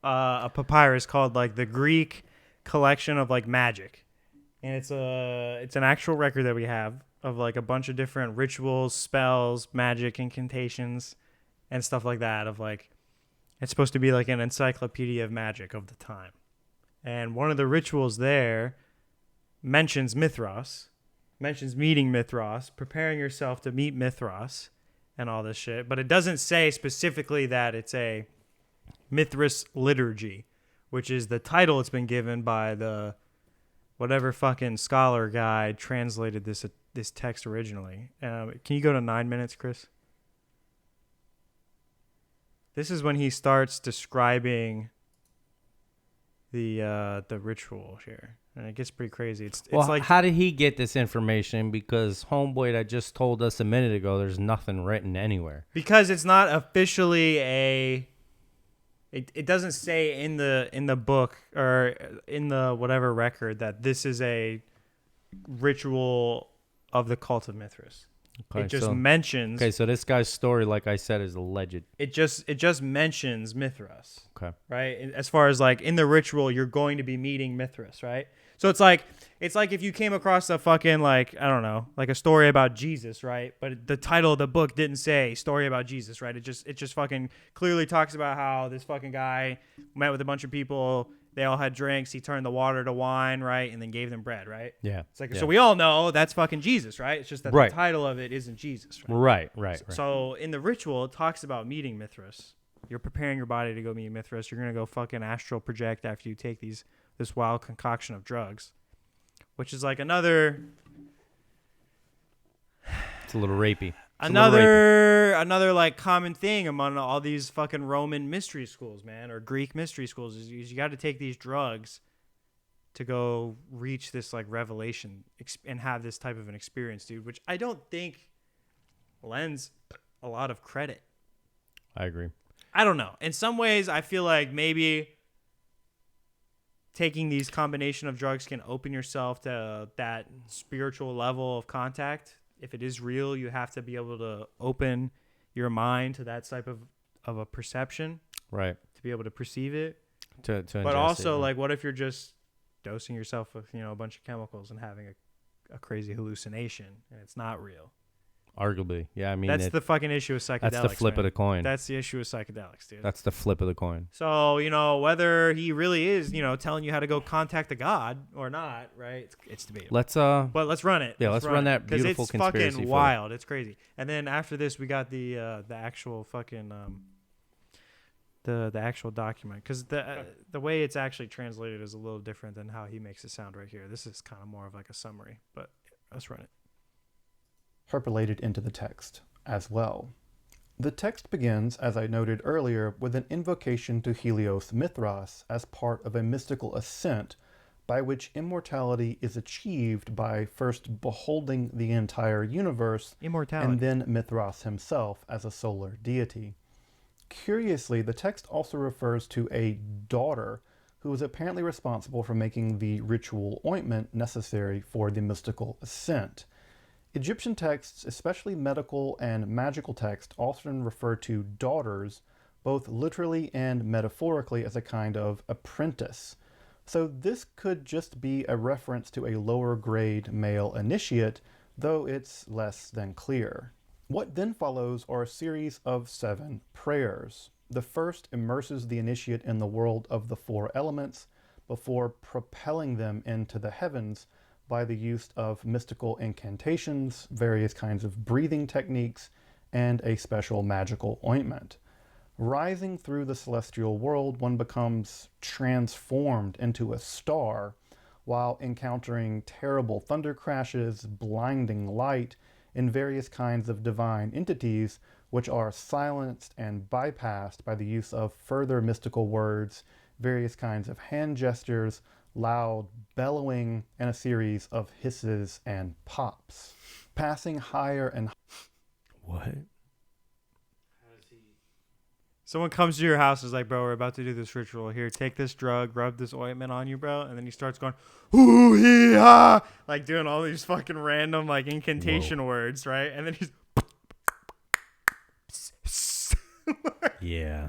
papyrus called like the Greek collection of like magic, and it's an actual record that we have of like a bunch of different rituals, spells, magic, incantations, and stuff like that. Of like, it's supposed to be like an encyclopedia of magic of the time, and one of the rituals there mentions Mithras, mentions meeting Mithras, preparing yourself to meet Mithras, and all this shit, but it doesn't say specifically that it's a Mithras liturgy, which is the title it's been given by the whatever fucking scholar guy translated this text originally. Can you go to 9 minutes, Chris? This is when he starts describing the ritual here, and it gets pretty crazy. It's like, how did he get this information? Because homeboy that just told us a minute ago, there's nothing written anywhere. Because it's not officially it doesn't say in the book or in the whatever record that this is a ritual of the Cult of Mithras. Okay, it just mentions. Okay, so this guy's story, like I said, is alleged. It just mentions Mithras. Okay. Right? As far as like in the ritual, you're going to be meeting Mithras, right? So it's like if you came across a fucking like, I don't know, like a story about Jesus, right? But the title of the book didn't say story about Jesus, right? It just fucking clearly talks about how this fucking guy met with a bunch of people. They all had drinks. He turned the water to wine, right? And then gave them bread, right? Yeah. It's like, yeah. So we all know that's fucking Jesus, right? It's just that Right. the title of it isn't Jesus, right? Right. So in the ritual, it talks about meeting Mithras. You're preparing your body to go meet Mithras. You're going to go fucking astral project after you take this wild concoction of drugs, which is like another... It's a little rapey. Another like common thing among all these fucking Roman mystery schools, man, or Greek mystery schools is you got to take these drugs to go reach this like revelation and have this type of an experience, dude, which I don't think lends a lot of credit. I agree. I don't know. In some ways, I feel like maybe taking these combination of drugs can open yourself to that spiritual level of contact. If it is real, you have to be able to open your mind to that type of a perception, right? To be able to perceive it. But also, like, what if you're just dosing yourself with a bunch of chemicals and having a crazy hallucination and it's not real? Arguably, yeah. I mean, that's the fucking issue with psychedelics. That's the flip of the coin. That's the issue with psychedelics, dude. That's the flip of the coin. So whether he really is telling you how to go contact a god or not, right? It's debatable. But let's run it. Yeah, let's run that beautiful it's conspiracy. It's fucking wild. It's crazy. And then after this, we got the actual fucking the actual document, because the way it's actually translated is a little different than how he makes it sound right here. This is kind of more of like a summary, but let's run it. Percolated into the text as well. The text begins, as I noted earlier, with an invocation to Helios Mithras as part of a mystical ascent by which immortality is achieved by first beholding the entire universe and then Mithras himself as a solar deity. Curiously, the text also refers to a daughter who was apparently responsible for making the ritual ointment necessary for the mystical ascent. Egyptian texts, especially medical and magical texts, often refer to daughters, both literally and metaphorically, as a kind of apprentice. So this could just be a reference to a lower grade male initiate, though it's less than clear. What then follows are a series of 7 prayers. The first immerses the initiate in the world of the 4 elements before propelling them into the heavens by the use of mystical incantations, various kinds of breathing techniques, and a special magical ointment. Rising through the celestial world, one becomes transformed into a star while encountering terrible thunder crashes, blinding light, and various kinds of divine entities, which are silenced and bypassed by the use of further mystical words, various kinds of hand gestures, loud bellowing, and a series of hisses and pops. Passing higher and What? Someone comes to your house and is like, bro, we're about to do this ritual. Here, take this drug, rub this ointment on you, bro. And then he starts going, hoo hee ha, like doing all these fucking random like incantation words, right? And then he's Yeah.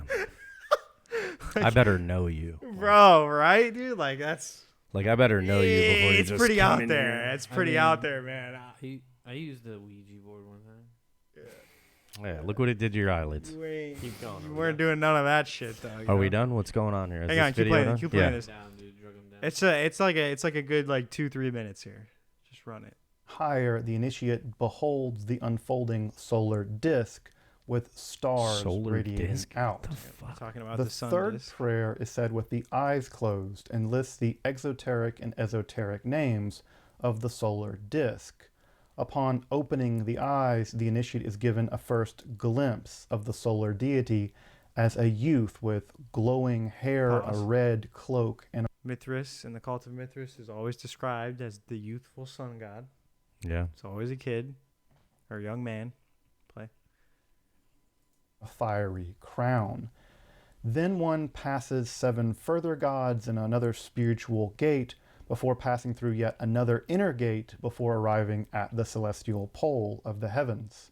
I better know you. bro, right, dude? Like that's Like, I better know you before you it's just pretty come out in there. here. It's pretty out there, man. I used the Ouija board one time. Yeah, look what it did to your eyelids. Keep going. You weren't doing none of that shit though. Are we done? What's going on here? Is Hang this on, keep video playing. done? Keep playing Yeah. this. Down, dude. Drug 'em down. It's like a good like 2-3 minutes here. Just run it. higher, the initiate beholds the unfolding solar disk with stars Solar radiating disk? out. What the fuck? Talking about The the sun third disk. prayer is said with the eyes closed and lists the exoteric and esoteric names of the solar disk. Upon opening the eyes, the initiate is given a first glimpse of the solar deity as a youth with glowing hair, Pause. a red cloak, and Mithras in the Cult of Mithras is always described as the youthful sun god. Yeah. It's always a kid or a young man. a fiery crown. Then one passes 7 further gods and another spiritual gate before passing through yet another inner gate before arriving at the celestial pole of the heavens.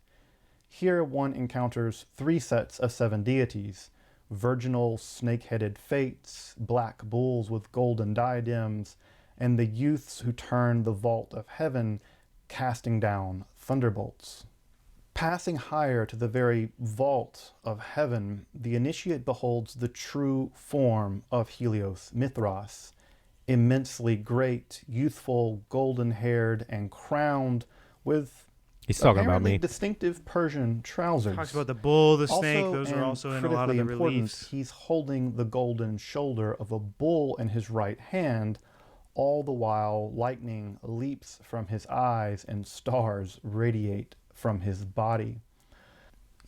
Here one encounters 3 sets of 7 deities, virginal snake-headed fates, black bulls with golden diadems, and the youths who turn the vault of heaven, casting down thunderbolts. Passing higher to the very vault of heaven, the initiate beholds the true form of Helios Mithras, immensely great, youthful, golden-haired, and crowned with He's talking about apparently me. distinctive Persian trousers. Talks about the bull, the snake. Also, Those are and also in a lot of critically the important, reliefs. he's holding the golden shoulder of a bull in his right hand, all the while lightning leaps from his eyes and stars radiate from his body.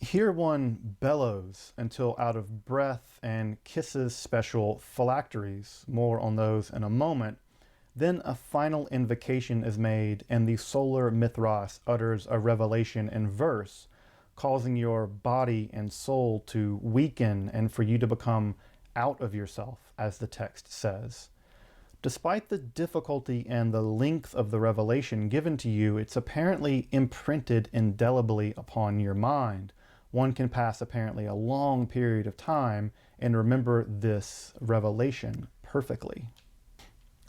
Here one bellows until out of breath and kisses special phylacteries, more on those in a moment. Then a final invocation is made and the solar Mithras utters a revelation in verse, causing your body and soul to weaken and for you to become out of yourself, as the text says. Despite the difficulty and the length of the revelation given to you, it's apparently imprinted indelibly upon your mind. One can pass apparently a long period of time and remember this revelation perfectly.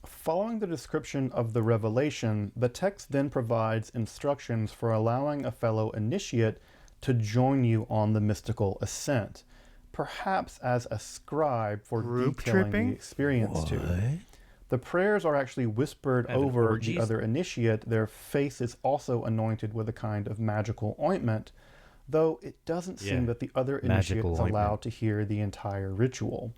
Following the description of the revelation, the text then provides instructions for allowing a fellow initiate to join you on the mystical ascent, perhaps as a scribe for Group detailing tripping? the experience to. The prayers are actually whispered Having over orgies? the other initiate. Their face is also anointed with a kind of magical ointment, though it doesn't seem Yeah, that the other initiate magical is allowed ointment. to hear the entire ritual.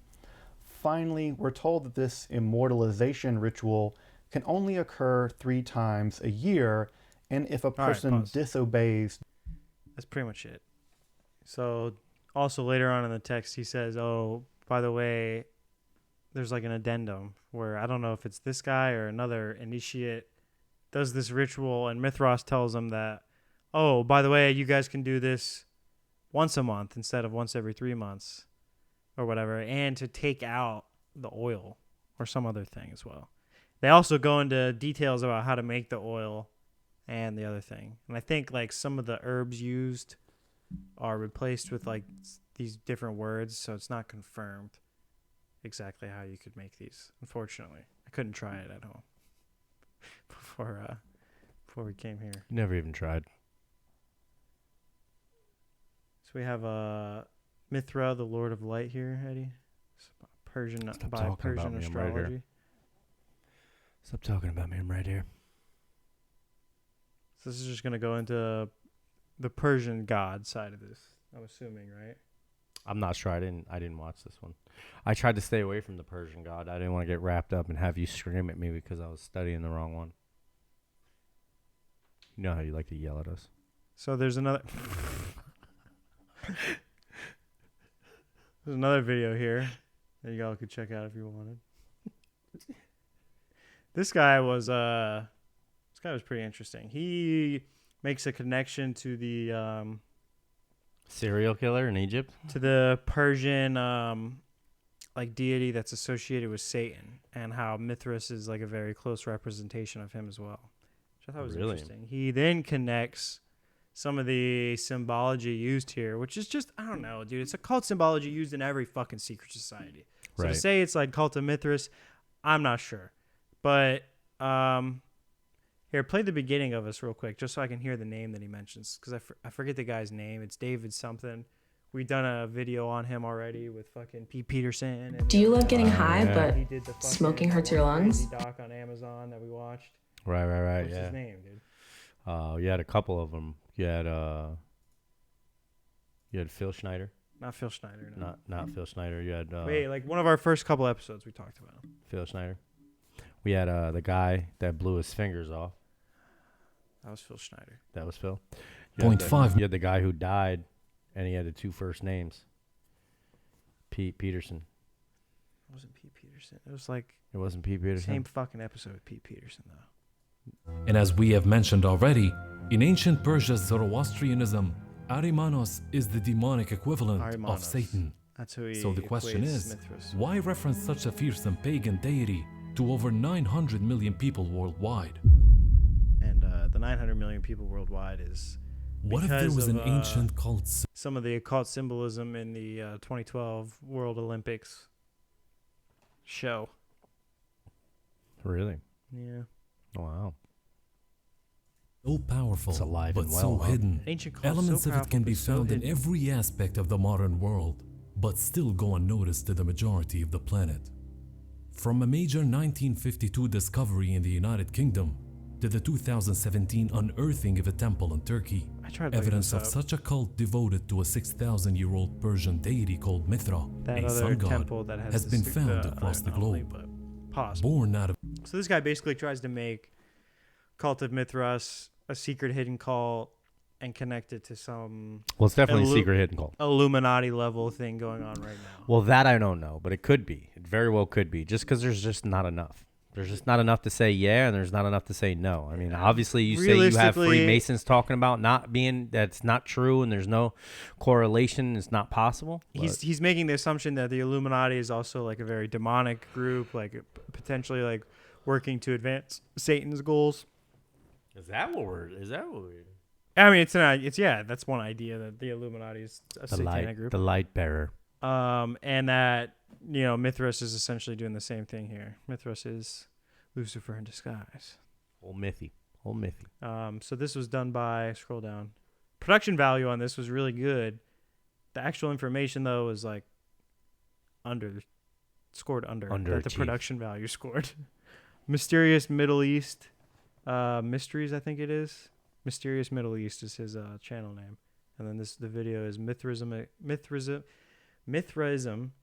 Finally, we're told that this immortalization ritual can only occur 3 times a year, and if a right, person pause. disobeys, That's pretty much it. So also later on in the text, he says, oh, by the way, there's like an addendum where I don't know if it's this guy or another initiate does this ritual, and Mithras tells him that, oh, by the way, you guys can do this once a month instead of once every 3 months or whatever, and to take out the oil or some other thing as well. They also go into details about how to make the oil and the other thing. And I think like some of the herbs used are replaced with like these different words, so it's not confirmed exactly how you could make these. Unfortunately, I couldn't try it at home before we came here. Never even tried. So we have Mithra, the Lord of Light here, Eddie. It's Persian Stop by talking Persian about me, I'm right here. astrology. Stop talking about me. I'm right here. So this is just gonna go into the Persian god side of this. I'm assuming, right? I'm not sure. I didn't watch this one. I tried to stay away from the Persian god. I didn't want to get wrapped up and have you scream at me because I was studying the wrong one. You know how you like to yell at us. So there's another there's another video here that y'all could check out if you wanted. This guy was pretty interesting. He makes a connection to the Serial killer in Egypt? to the Persian like deity that's associated with Satan, and how Mithras is like a very close representation of him as well, which I thought was interesting. He then connects some of the symbology used here, which is just, I don't know, dude. It's a cult symbology used in every fucking secret society. So to say it's like Cult of Mithras, I'm not sure. But here, play the beginning of us real quick, just so I can hear the name that he mentions, because I forget the guy's name. It's David something. We've done a video on him already with fucking Pete Peterson. And do you love getting high, but he did the smoking hurts your lungs? Doc on Amazon that we watched. Right. What's his name, dude? You had a couple of them. You had Phil Schneider. Not Phil Schneider. No. Not Phil Schneider. You had wait, like one of our first couple episodes we talked about him. Phil Schneider. We had the guy that blew his fingers off. That was Phil Schneider. That was Phil. You had the guy who died, and he had the two first names. Pete Peterson. It wasn't Pete Peterson. It was like It wasn't Pete Peterson. same fucking episode with Pete Peterson though. And as we have mentioned already, in ancient Persia's Zoroastrianism, Arimanos is the demonic equivalent of Satan. That's who he So the question equates is, Mithras. why reference such a fearsome pagan deity to over 900 million people worldwide? And the 900 million people worldwide is What if there was an ancient cult? some of the occult symbolism in the 2012 World Olympics show. Really? Yeah. Wow. So powerful, It's alive but and so well, huh? hidden. Ancient cult, Elements so of it can powerful, be but so found in hidden. every aspect of the modern world, but still go unnoticed to the majority of the planet. From a major 1952 discovery in the United Kingdom to the 2017 unearthing of a temple in Turkey, I tried looking evidence this of up. such a cult devoted to a 6,000-year-old Persian deity called Mithra, That a other sun god, temple that has been found across the globe. Possible. Born out of So this guy basically tries to make Cult of Mithras a secret hidden cult and connect it to some Well, it's definitely a secret hidden cult. Illuminati level thing going on right now. Well, that I don't know, but it could be. It very well could be. Just because there's just not enough. There's just not enough to say yeah, and there's not enough to say no. I mean, obviously, you say you have Freemasons talking about not being, that's not true, and there's no correlation. It's not possible. He's making the assumption that the Illuminati is also like a very demonic group, like potentially like working to advance Satan's goals. Is that what we're? I mean, that's one idea, that the Illuminati is a satanic group. The light bearer. And that, Mithras is essentially doing the same thing here. Mithras is Lucifer in disguise. Whole mithy. So this was done by, scroll down. Production value on this was really good. The actual information, though, was like scored under that the production value scored. Mysterious Middle East Mysteries, I think it is. Mysterious Middle East is his channel name. And then the video is Mithraism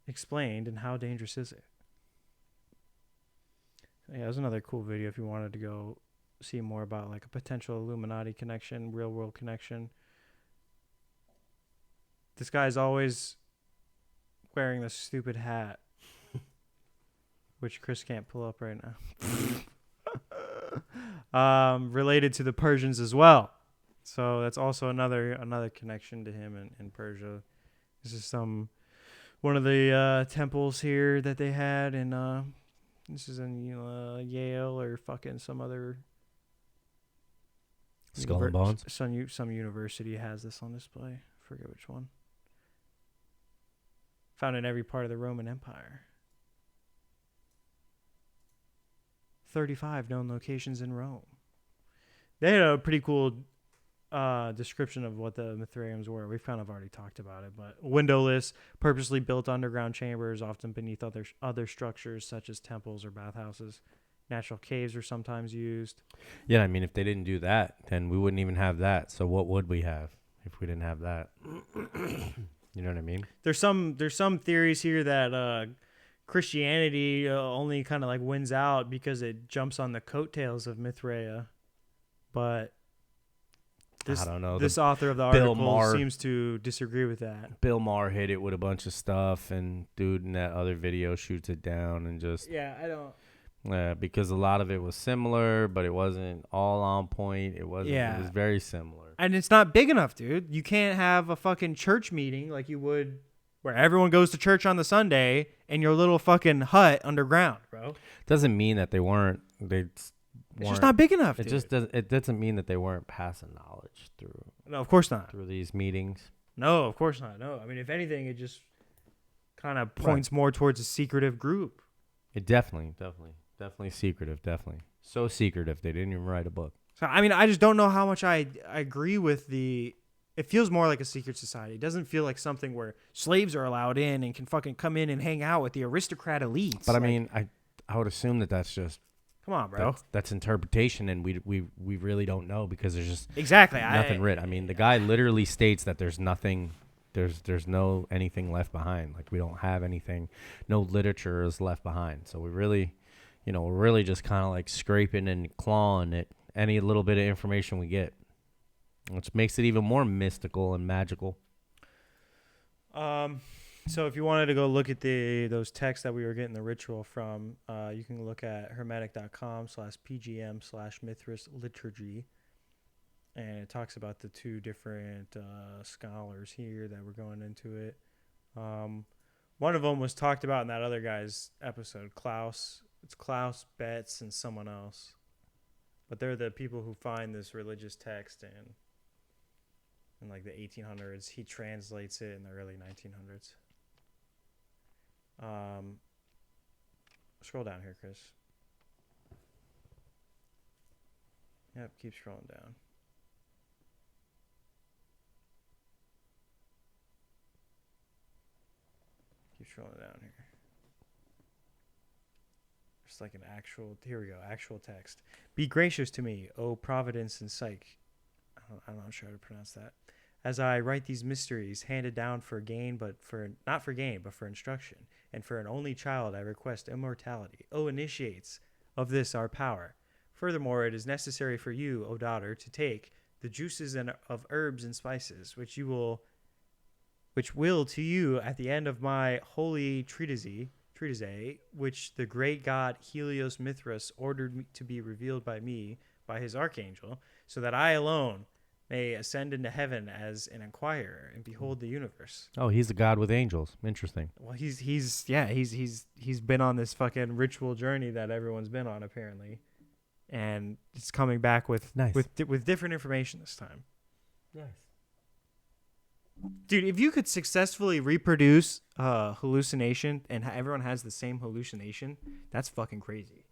Explained and How Dangerous Is It? Yeah, it was another cool video if you wanted to go see more about like a potential Illuminati connection, real world connection. This guy's always wearing this stupid hat, which Chris can't pull up right now. Related to the Persians as well. So that's also another connection to him in Persia. This is one of the temples here that they had, and this is in Yale or fucking some other Skull and Bones. Some university has this on display. I forget which one. Found in every part of the Roman Empire. 35 known locations in Rome. They had a pretty cool description of what the Mithraeums were. We've kind of already talked about it, but windowless, purposely built underground chambers, often beneath other structures such as temples or bathhouses. Natural caves are sometimes used. Yeah, I mean, if they didn't do that, then we wouldn't even have that. So what would we have? if we didn't have that. You know what I mean? There's some theories here that Christianity only kind of like wins out because it jumps on the coattails of Mithraea, but I don't know. This author of the article seems to disagree with that. Bill Maher hit it with a bunch of stuff, and dude in that other video shoots it down and just I don't. Because a lot of it was similar, but it wasn't all on point. It wasn't. Yeah. It was very similar. And it's not big enough, dude. You can't have a fucking church meeting like you would where everyone goes to church on the Sunday in your little fucking hut underground, bro. Doesn't mean that they weren't. It's just not big enough, It dude. just doesn't. It doesn't mean that they weren't passing knowledge through. No, of course not. Through these meetings. No, of course not. No, I mean, if anything, it just kind of points more towards a secretive group. It definitely secretive. Definitely so secretive they didn't even write a book. So I mean, I just don't know how much I agree with the. It feels more like a secret society. It doesn't feel like something where slaves are allowed in and can fucking come in and hang out with the aristocrat elites. But I mean, I would assume that that's just. Come on, bro. That's interpretation, and we really don't know because there's just nothing written. I mean, the guy literally states that there's nothing, there's no anything left behind. Like we don't have anything, no literature is left behind. So we really, we're really just kind of like scraping and clawing at any little bit of information we get, which makes it even more mystical and magical. So if you wanted to go look at those texts that we were getting the ritual from, you can look at hermetic.com/pgm/Mithras liturgy. And it talks about the two different scholars here that were going into it. One of them was talked about in that other guy's episode, Klaus. It's Klaus, Betz, and someone else. But they're the people who find this religious text in like the 1800s. He translates it in the early 1900s. Scroll down here, Chris. Yep, keep scrolling down. Keep scrolling down here. There's like an actual, here we go, actual text. Be gracious to me, O Providence and Psyche. I'm not sure how to pronounce that. As I write these mysteries handed down for gain, but not for gain, but for instruction, and for an only child I request immortality. O initiates of this our power. Furthermore, it is necessary for you, O daughter, to take the juices of herbs and spices, which will to you at the end of my holy treatise, which the great god Helios Mithras ordered to be revealed by me by his archangel, so that I alone may ascend into heaven as an inquirer and behold the universe. Oh, he's a god with angels. Interesting. Well, he's been on this fucking ritual journey that everyone's been on apparently, and it's coming back with different information this time. Nice. Dude, if you could successfully reproduce hallucination and everyone has the same hallucination, that's fucking crazy.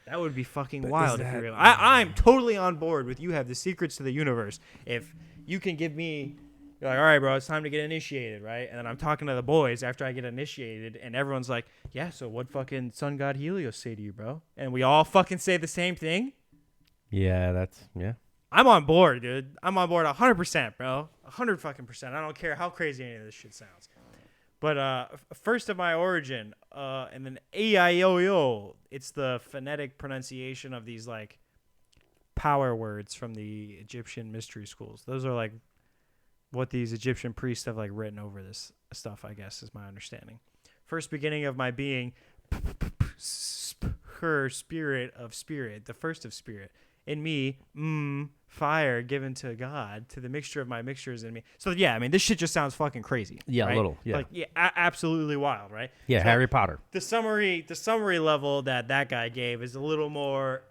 That would be fucking wild if you realize. I'm totally on board with you have the secrets to the universe. If you can give me, you're like, all right, bro, it's time to get initiated, right? And then I'm talking to the boys after I get initiated, and everyone's like, yeah, so what fucking sun god Helios say to you, bro? And we all fucking say the same thing? Yeah, I'm on board, dude. I'm on board 100%, bro. 100 fucking %. I don't care how crazy any of this shit sounds. But first of my origin, and then A-I-O-O, it's the phonetic pronunciation of these like power words from the Egyptian mystery schools. Those are like what these Egyptian priests have like written over this stuff, I guess, is my understanding. First beginning of my being, her spirit of spirit, the first of spirit. In me, fire given to God, to the mixture of my mixtures in me. So yeah, I mean, this shit just sounds fucking crazy. Yeah, right? a little. Yeah, like absolutely wild, right? Yeah, so Harry Potter. The summary level that guy gave is a little more,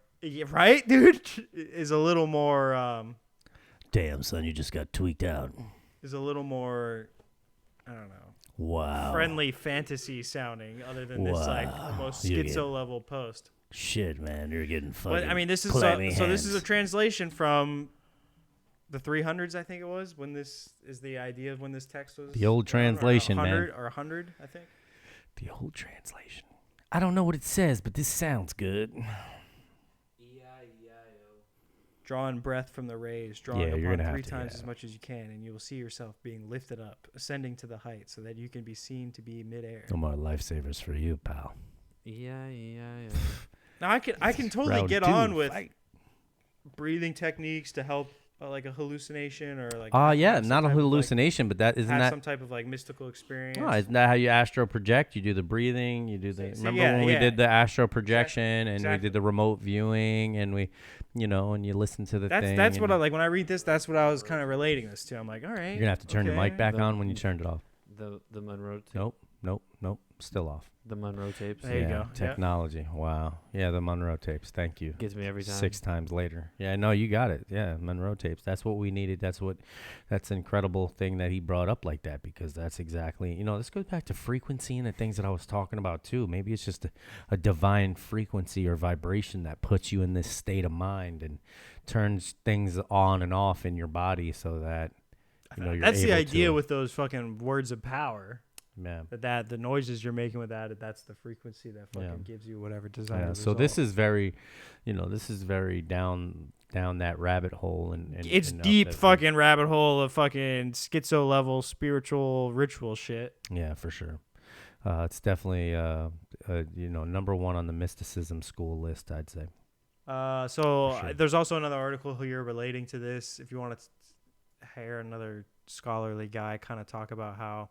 right, dude? Is a little more. Damn, son, you just got tweaked out. Is a little more, I don't know. Wow. Friendly fantasy sounding, other than this like almost schizo level post. Shit, man, you're getting fucking. But I mean, this is so this is a translation from the 300s, I think it was, when this is the idea of when this text was. The old translation, 100, man. Or 100, I think. The old translation. I don't know what it says, but this sounds good. drawing breath from the rays, drawing Yeah, you're upon gonna have 3 to, times yeah. as much as you can, and you will see yourself being lifted up, ascending to the height, so that you can be seen to be midair. No more lifesavers for you, pal. Yeah. Now I can totally Round get 2, on with fight. breathing techniques to help like a hallucination or like. Yeah, have some not a type of, hallucination, but that isn't have that. some type of like mystical experience. No, isn't that how you astro project? You do the breathing. You do the. So, Remember yeah, when we yeah. did the astro projection and we Exactly. did the remote viewing and we, and you listen to the thing. That's what I and like when I read this. That's what I was kind of relating this to. I'm like, all right. You're gonna have to turn your mic back The- on when you turned it off. The Monroe tape. Nope. Still off. The Monroe tapes. There you go. Yep. Technology. Wow. Yeah, the Monroe tapes. Thank you. Gets me every time. 6 times later. Yeah, no, you got it. Yeah, Monroe tapes. That's what we needed. That's an incredible thing that he brought up like that, because that's exactly, this goes back to frequency and the things that I was talking about too. Maybe it's just a divine frequency or vibration that puts you in this state of mind and turns things on and off in your body so that, you're That's the able idea to, with those fucking words of power. yeah. That the noises you're making with that's the frequency that fucking Yeah. gives you whatever desired Yeah, result. so this is very, down that rabbit hole, and it's and up deep that- fucking rabbit hole of fucking schizo level spiritual ritual shit. Yeah, for sure. It's definitely number 1 on the mysticism school list, I'd say. So sure. there's also another article here relating to this. If you want to hear another scholarly guy kind of talk about how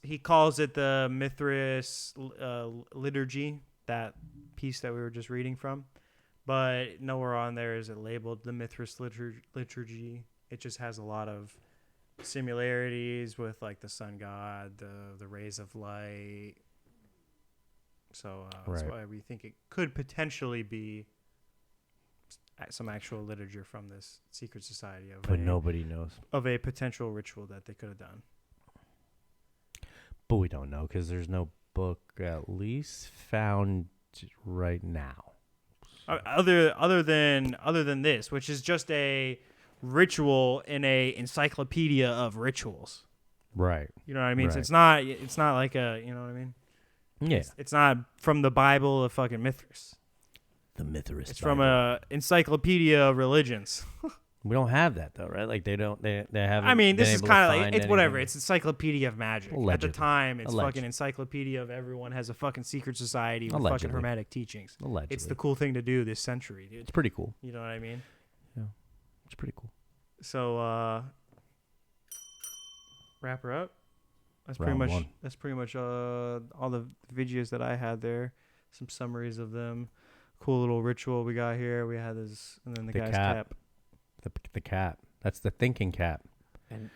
he calls it the Mithras liturgy, that piece that we were just reading from, but nowhere on there is it labeled the Mithras liturgy. It just has a lot of similarities with like the sun god, the rays of light. So that's Right. why we think it could potentially be some actual literature from this secret society But nobody knows. of a potential ritual that they could have done. But we don't know because there's no book at least found right now. Other than this, which is just a ritual in a encyclopedia of rituals. Right. You know what I mean? So Right. it's not like a, you know what I mean? Yeah. It's not from the Bible of fucking Mithras. The Mithras. It's from a encyclopedia of religions. We don't have that though, right? Like they haven't. I mean, this been is able to kind of like find it's whatever. anything. It's encyclopedia of magic. At Allegedly. the time, it's Allegedly. fucking encyclopedia of everyone has a fucking secret society with fucking Allegedly. hermetic teachings. Allegedly. It's the cool thing to do this century, dude. It's pretty cool. You know what I mean? It's pretty cool. So wrap her up. That's Round pretty much 1. that's pretty much all the videos that I had there. Some summaries of them. Cool little ritual we got here. We had this, and then the guy's cap. The cap. That's the thinking cap. And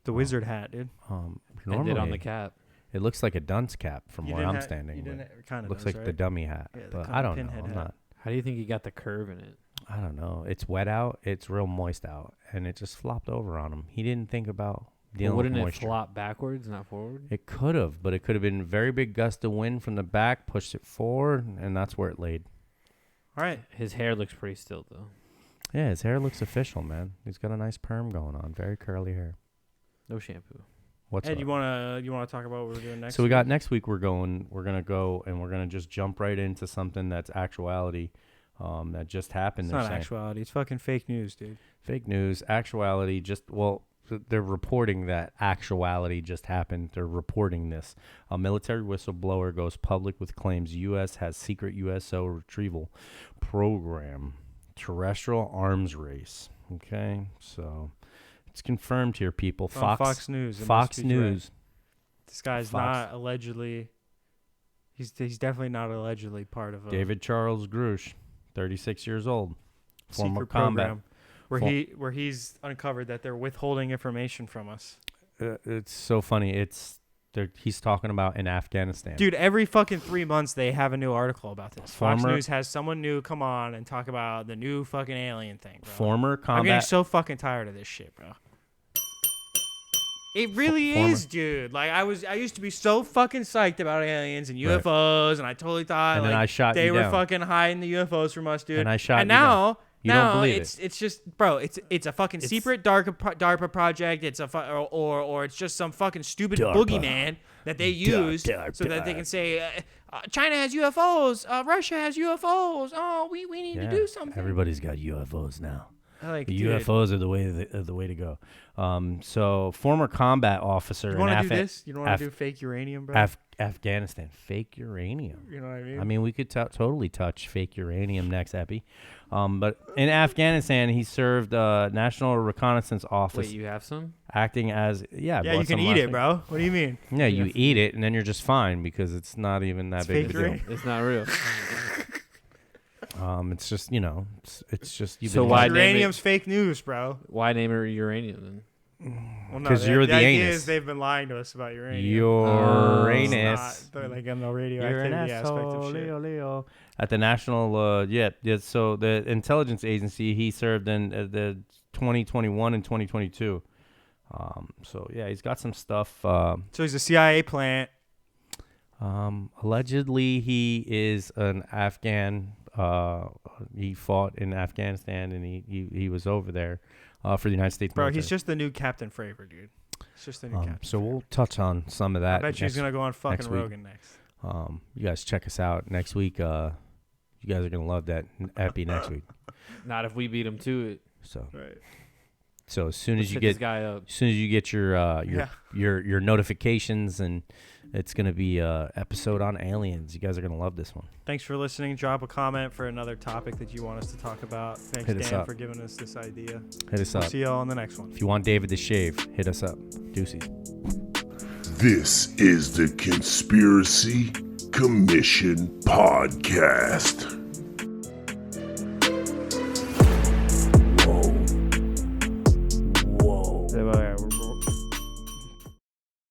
The wizard hat, dude. Normally ended on the cap. it looks like a dunce cap from You where didn't I'm ha- standing. You but didn't kind of looks like the dummy hat, Yeah, the but kind I of don't know. pinhead I'm hat. not. How do you think you got the curve in it? I don't know. It's wet out. It's real moist out, and it just flopped over on him. He didn't think about dealing Wouldn't with it moisture. flop backwards, not forward? It could have, but it could have been a very big gust of wind from the back, pushed it forward, and that's where it laid. All right. His hair looks pretty still though. Yeah, his hair looks official, man. He's got a nice perm going on. Very curly hair. No shampoo. What's Ed, up? you wanna talk about what we're doing next? So we week? got next week. We're gonna go and we're gonna just jump right into something that's actuality, that just happened. It's They're not saying. actuality. It's fucking fake news, dude. Fake news, actuality. They're reporting that actuality just happened. They're reporting this. A military whistleblower goes public with claims U.S. has secret USO retrieval program, terrestrial arms race. Okay, so it's confirmed here, people. From Fox News. It Fox must be direct. News. This guy's Fox. not allegedly. He's definitely not allegedly part of a David Charles Grush, 36 years old, former secret combat. program where he's uncovered that they're withholding information from us. It's so funny. He's talking about in Afghanistan. Dude, every fucking 3 months they have a new article about this. Fox Former- News has someone new come on and talk about the new fucking alien thing, bro. Former I'm getting combat. so fucking tired of this shit, bro. It really Former- is, dude. Like I used to be so fucking psyched about aliens and Right. UFOs, and I totally thought And then like I shot they you were down. fucking hiding the UFOs from us, dude. And I shot And you down. now You don't believe it's just, bro. It's a fucking secret DARPA project. It's or it's just some fucking stupid boogeyman that they use so that they can say China has UFOs, Russia has UFOs. Oh, we need to do something. Everybody's got UFOs now. Like, the UFOs are the way to go. So former combat officer. You want to do this? You don't want to do fake uranium, bro? Afghanistan, fake uranium. You know what I mean? I mean, we could totally touch fake uranium next epi. But in Afghanistan, he served National Reconnaissance Office. Wait, you have some? Acting as yeah, you can eat it, bro. What do you mean? Yeah, you eat it and then you're just fine because it's not even that big of a deal. It's not real. It's just it's just so why uranium's fake news, bro? Why name it uranium then? Well, because you're the idea anus. is they've been lying to us about uranium. Uranus. Like on the radioactivity aspect of shit. Leo. At the national, so the intelligence agency, he served in the 2021 and 2022. So yeah, he's got some stuff. So he's a CIA plant. Allegedly, he is an Afghan. He fought in Afghanistan, and he was over there for the United States military. Bro, he's just the new Captain Fravor, dude. It's just the new Captain. So we'll touch on some of that. I bet he's gonna go on fucking Rogan next. You guys check us out next week. You guys are gonna love that epi next week. Not if we beat him to it. So right. So as soon as you this guy up. as soon as you get your notifications, and it's gonna be a episode on aliens. You guys are gonna love this one. Thanks for listening. Drop a comment for another topic that you want us to talk about. Thanks, Dan, for giving us this idea. Hit us up. See y'all on the next one. If you want David to shave, hit us up. Deuces. This is the Conspiracy Commission Podcast.